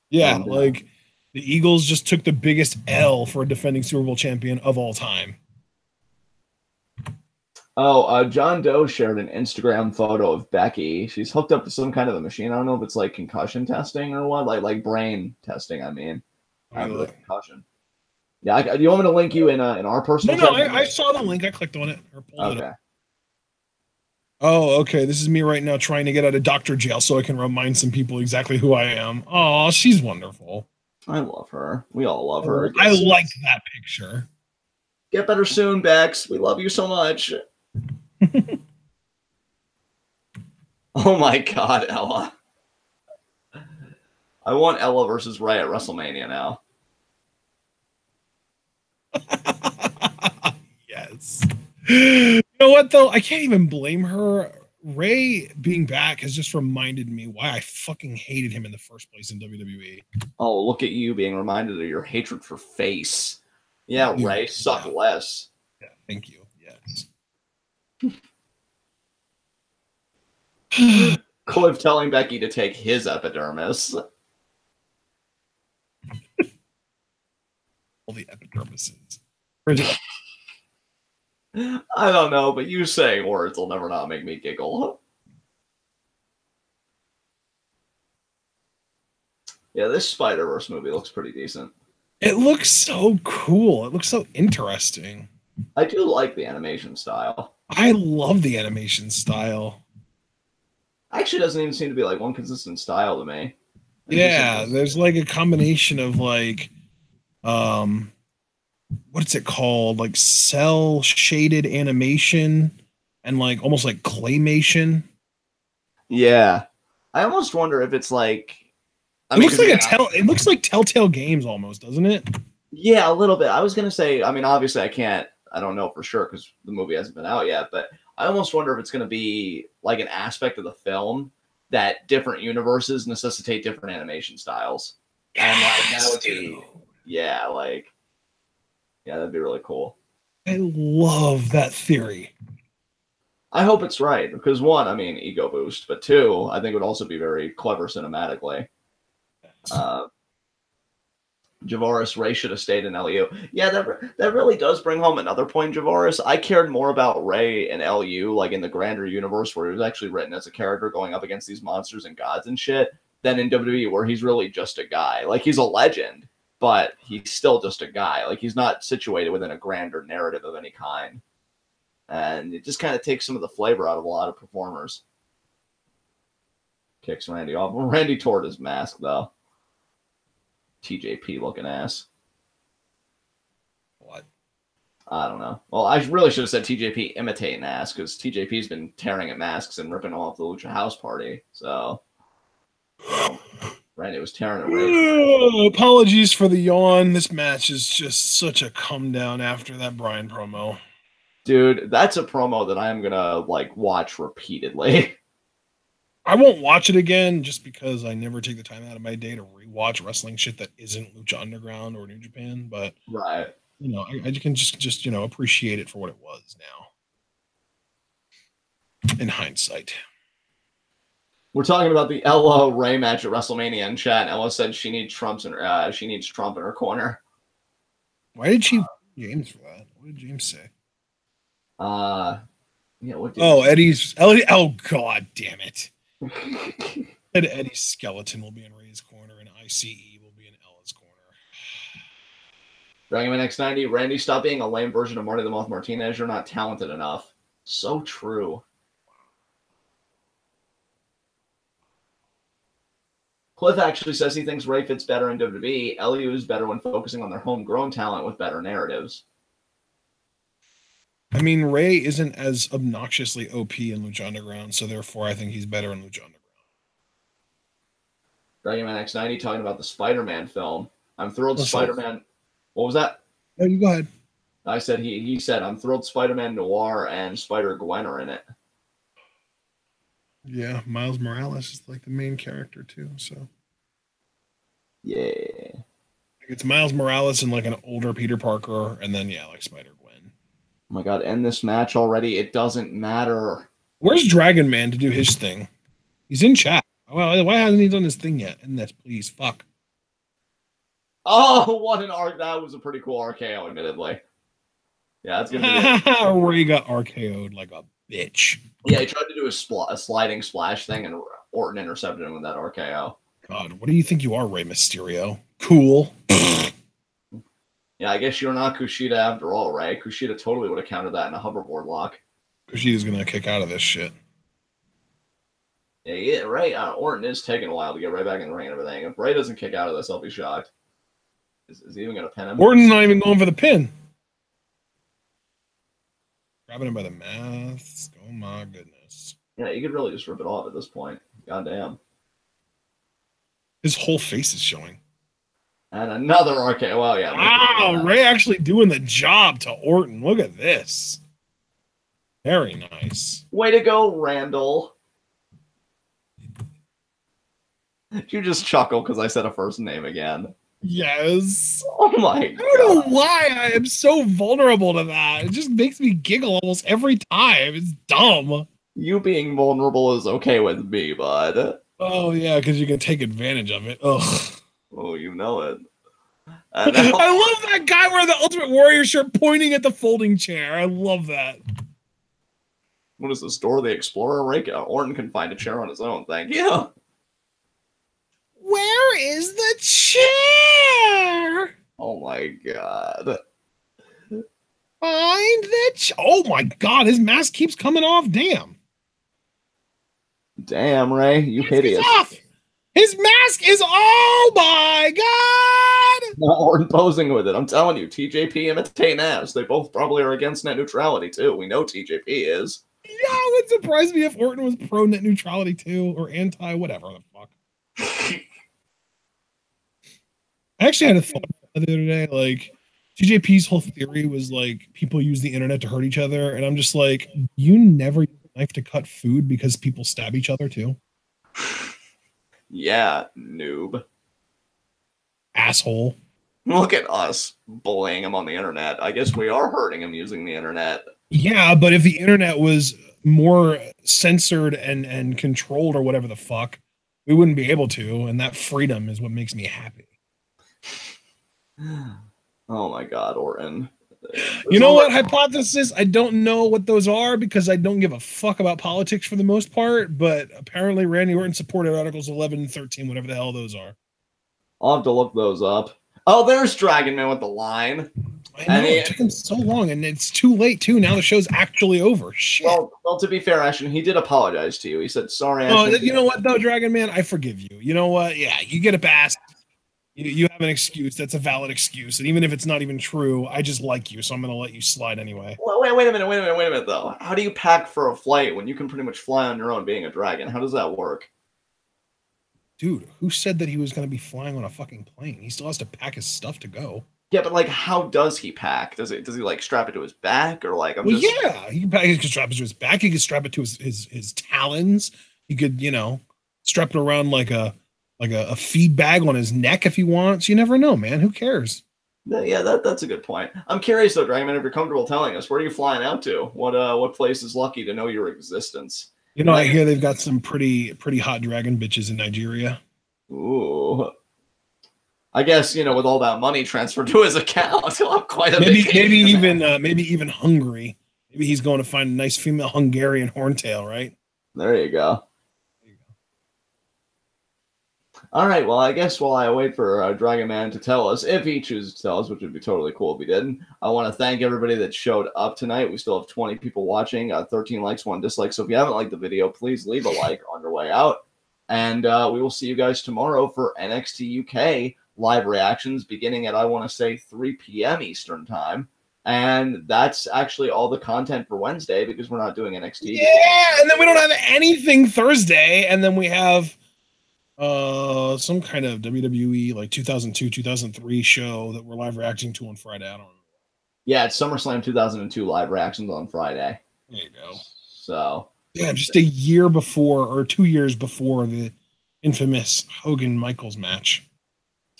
Yeah, like the Eagles just took the biggest L for a defending Super Bowl champion of all time. Oh, John Doe shared an Instagram photo of Becky. She's hooked up to some kind of a machine. I don't know if it's like concussion testing or what, like brain testing. I mean, after concussion. Yeah, do you want me to link you in our personal? No, I saw the link. I clicked on it or pulled it up. Oh, okay. This is me right now trying to get out of doctor jail so I can remind some people exactly who I am. Oh, she's wonderful. I love her. We all love her. I liked that picture. Get better soon, Bex. We love you so much. Oh my God, Ella. I want Ella versus Ray at WrestleMania now. Yes. You know what, though? I can't even blame her. Ray being back has just reminded me why I fucking hated him in the first place in WWE. Oh, look at you being reminded of your hatred for face. Yeah, Ray, suck less. Yeah, thank you. Yes. Cliff telling Becky to take his epidermis. All the epidermises. I don't know, but you saying words will never not make me giggle. Yeah, this Spider-Verse movie looks pretty decent. It looks so cool. It looks so interesting. I do like the animation style. I love the animation style. Actually, doesn't even seem to be like one consistent style to me. Yeah, there's like a combination of like, what's it called? Like cell shaded animation and like almost like claymation. Yeah, I almost wonder if it's like. It looks like Telltale Games almost, doesn't it? Yeah, a little bit. I was gonna say. I mean, obviously, I don't know for sure because the movie hasn't been out yet, but I almost wonder if it's going to be like an aspect of the film that different universes necessitate different animation styles. Yes, and like that would be, that'd be really cool. I love that theory. I hope it's right because 1, I mean, ego boost, but 2, I think it would also be very clever cinematically. Javaris, Ray should have stayed in LU. Yeah, that really does bring home another point, Javaris. I cared more about Ray and LU, like in the grander universe where he was actually written as a character going up against these monsters and gods and shit, than in WWE, where he's really just a guy. Like, he's a legend, but he's still just a guy. Like, he's not situated within a grander narrative of any kind. And it just kind of takes some of the flavor out of a lot of performers. Kicks Randy off. Well, Randy tore his mask, though. TJP looking ass. What? I don't know. Well, I really should have said TJP imitating ass, because TJP's been tearing at masks and ripping them off the Lucha House Party. So, Randy was tearing at Ray. Apologies for the yawn. This match is just such a come down after that Bryan promo. Dude, that's a promo that I'm gonna like watch repeatedly. I won't watch it again just because I never take the time out of my day to rewatch wrestling shit that isn't Lucha Underground or New Japan. But right, you know, I can just appreciate it for what it was now. In hindsight, we're talking about the Ella Ray match at WrestleMania in chat. Ella said she needs Trump in her corner. Why did she James for that? What did James say? Yeah. What? Eddie's. Oh God, damn it! Eddie's skeleton will be in Ray's corner, and ICE will be in Ella's corner. Dragon Man X90, Randy, stop being a lame version of Marty the Moth Martinez. You're not talented enough. So true. Cliff actually says he thinks Ray fits better in WWE. LU is better when focusing on their homegrown talent with better narratives. I mean, Ray isn't as obnoxiously OP in Lucha Underground, so therefore I think he's better in Lucha Underground. Dragon Man X90 talking about the Spider-Man film. I'm thrilled Spider-Man... What was that? No, you go ahead. I said he said, I'm thrilled Spider-Man Noir and Spider-Gwen are in it. Yeah, Miles Morales is like the main character too, so... Yeah. It's Miles Morales and like an older Peter Parker, and then, yeah, like Spider-Gwen. Oh my God, end this match already. It doesn't matter. Where's Dragon Man to do his thing? He's in chat. Well, why hasn't he done his thing yet? And this, please, fuck. Oh, what an arc. That was a pretty cool RKO, admittedly. Yeah, that's going to be Ray got RKO'd like a bitch. Yeah, he tried to do a sliding splash thing, and Orton intercepted him with that RKO. God, what do you think you are, Rey Mysterio? Cool. Yeah, I guess you're not Kushida after all, right? Kushida totally would have countered that in a hoverboard lock. Kushida's going to kick out of this shit. Yeah, right. Orton is taking a while to get right back in the ring and everything. If Ray doesn't kick out of this, I'll be shocked. Is he even going to pin him? Orton's not even going for the pin. Grabbing him by the mask. Oh my goodness. Yeah, you could really just rip it off at this point. Goddamn. His whole face is showing. And another RKO. Well, yeah. Wow, Ray actually doing the job to Orton. Look at this. Very nice. Way to go, Randall. Did you just chuckle because I said a first name again? Yes. Oh my God. I don't know why I am so vulnerable to that. It just makes me giggle almost every time. It's dumb. You being vulnerable is okay with me, bud. Oh, yeah, because you can take advantage of it. Ugh. Oh, you know it. I love that guy wearing the Ultimate Warrior shirt pointing at the folding chair. I love that. What is this, Dora the Explorer? Orton can find a chair on his own. Thank you. Where is the chair? Oh my God. Find the chair. Oh my God, his mask keeps coming off. Damn. Damn, Ray, you hideous. His mask is, oh my God! Not Orton posing with it. I'm telling you, TJP imitating ass. They both probably are against net neutrality, too. We know TJP is. Yeah, it would surprise me if Orton was pro net neutrality, too, or anti, whatever the fuck. I actually had a thought the other day, like, TJP's whole theory was, like, people use the internet to hurt each other, and I'm just like, you never use a knife to cut food because people stab each other, too? Yeah, noob. Asshole. Look at us bullying him on the internet. I guess we are hurting him using the internet. Yeah, but if the internet was more censored and controlled or whatever the fuck, we wouldn't be able to, and that freedom is what makes me happy. Oh my God, Orton. You know what? Hypothesis. I don't know what those are because I don't give a fuck about politics for the most part. But apparently, Randy Orton supported Articles 11 and 13, whatever the hell those are. I'll have to look those up. Oh, there's Dragon Man with the line. I know, it took him so long, and it's too late, too. Now the show's actually over. Shit. Well, to be fair, Ashton, he did apologize to you. He said, sorry, Ashton. Oh, you know what, though, Dragon Man? I forgive you. You know what? Yeah, you get a pass. You have an excuse. That's a valid excuse. And even if it's not even true, I just like you, so I'm going to let you slide anyway. Well, wait a minute, though. How do you pack for a flight when you can pretty much fly on your own being a dragon? How does that work? Dude, who said that he was going to be flying on a fucking plane? He still has to pack his stuff to go. Yeah, but like, how does he pack? Does he like strap it to his back or like? Yeah, he can strap it to his back. He can strap it to his talons. He could, strap it around like a feed bag on his neck if he wants. You never know, man. Who cares? Yeah, that's a good point. I'm curious though, Dragon Man, if you're comfortable telling us, where are you flying out to? What place is lucky to know your existence? I hear they've got some pretty hot dragon bitches in Nigeria. Ooh. I guess, with all that money transferred to his account, he'll have quite a maybe even Hungary. Maybe he's going to find a nice female Hungarian horntail, right? There you go. All right, well, I guess while I wait for Dragon Man to tell us, if he chooses to tell us, which would be totally cool if he didn't, I want to thank everybody that showed up tonight. We still have 20 people watching, 13 likes, 1 dislike. So if you haven't liked the video, please leave a like on your way out. And we will see you guys tomorrow for NXT UK live reactions beginning at, I want to say, 3 p.m. Eastern time. And that's actually all the content for Wednesday because we're not doing NXT. Yeah, and then we don't have anything Thursday. And then we have some kind of WWE like 2002, 2003 show that we're live reacting to on Friday. I don't know. Yeah, it's SummerSlam 2002 live reactions on Friday. There you go. So yeah, just a year before or 2 years before the infamous Hogan Michaels match.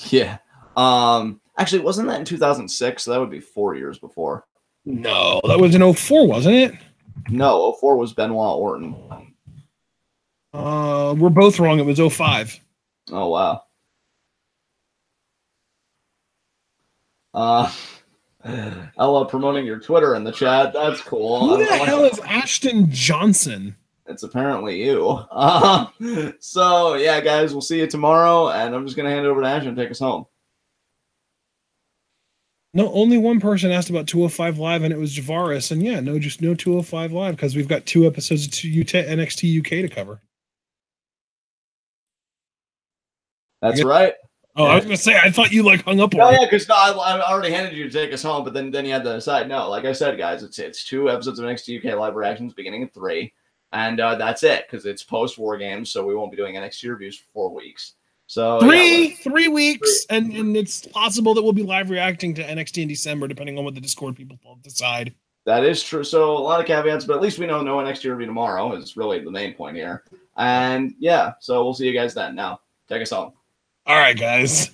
Yeah. Actually, wasn't that in 2006? So that would be 4 years before. No, that was in 04, wasn't it? No, 04 was Benoit Orton. We're both wrong. It was 05. Oh, wow. I love promoting your Twitter in the chat. That's cool. Who the hell is Ashton Johnson? It's apparently you. So, yeah, guys, we'll see you tomorrow, and I'm just going to hand it over to Ashton and take us home. No, only one person asked about 205 Live, and it was Javaris. And yeah, just no 205 Live because we've got 2 episodes of NXT UK to cover. That's right. Oh, I was going to say, I thought you hung up on it. Oh, yeah, because I already handed you to take us home, but then you had to decide. No, like I said, guys, it's 2 episodes of NXT UK live reactions beginning at 3. And that's it, because it's post-War Games, so we won't be doing NXT reviews for 4 weeks. So 3 weeks, and it's possible that we'll be live reacting to NXT in December, depending on what the Discord people decide. That is true. So a lot of caveats, but at least we know no NXT review tomorrow is really the main point here. And yeah, so we'll see you guys then. Now, take us home. All right, guys.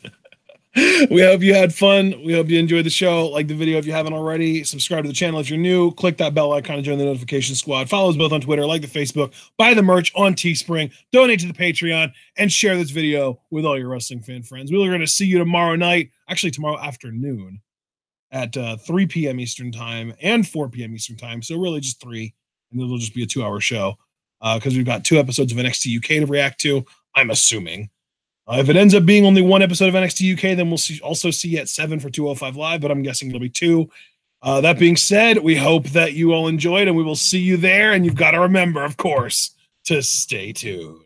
We hope you had fun. We hope you enjoyed the show. Like the video if you haven't already. Subscribe to the channel if you're new. Click that bell icon to join the notification squad. Follow us both on Twitter, like the Facebook, buy the merch on Teespring, donate to the Patreon, and share this video with all your wrestling fan friends. We're going to see you tomorrow night, actually tomorrow afternoon at 3 p.m. Eastern time and 4 p.m. Eastern time. So really just 3, and it'll just be a 2-hour show because we've got 2 episodes of NXT UK to react to, I'm assuming. If it ends up being only 1 episode of NXT UK, then we'll also see you at 7 for 205 Live, but I'm guessing it'll be 2. That being said, we hope that you all enjoyed, and we will see you there. And you've got to remember, of course, to stay tuned.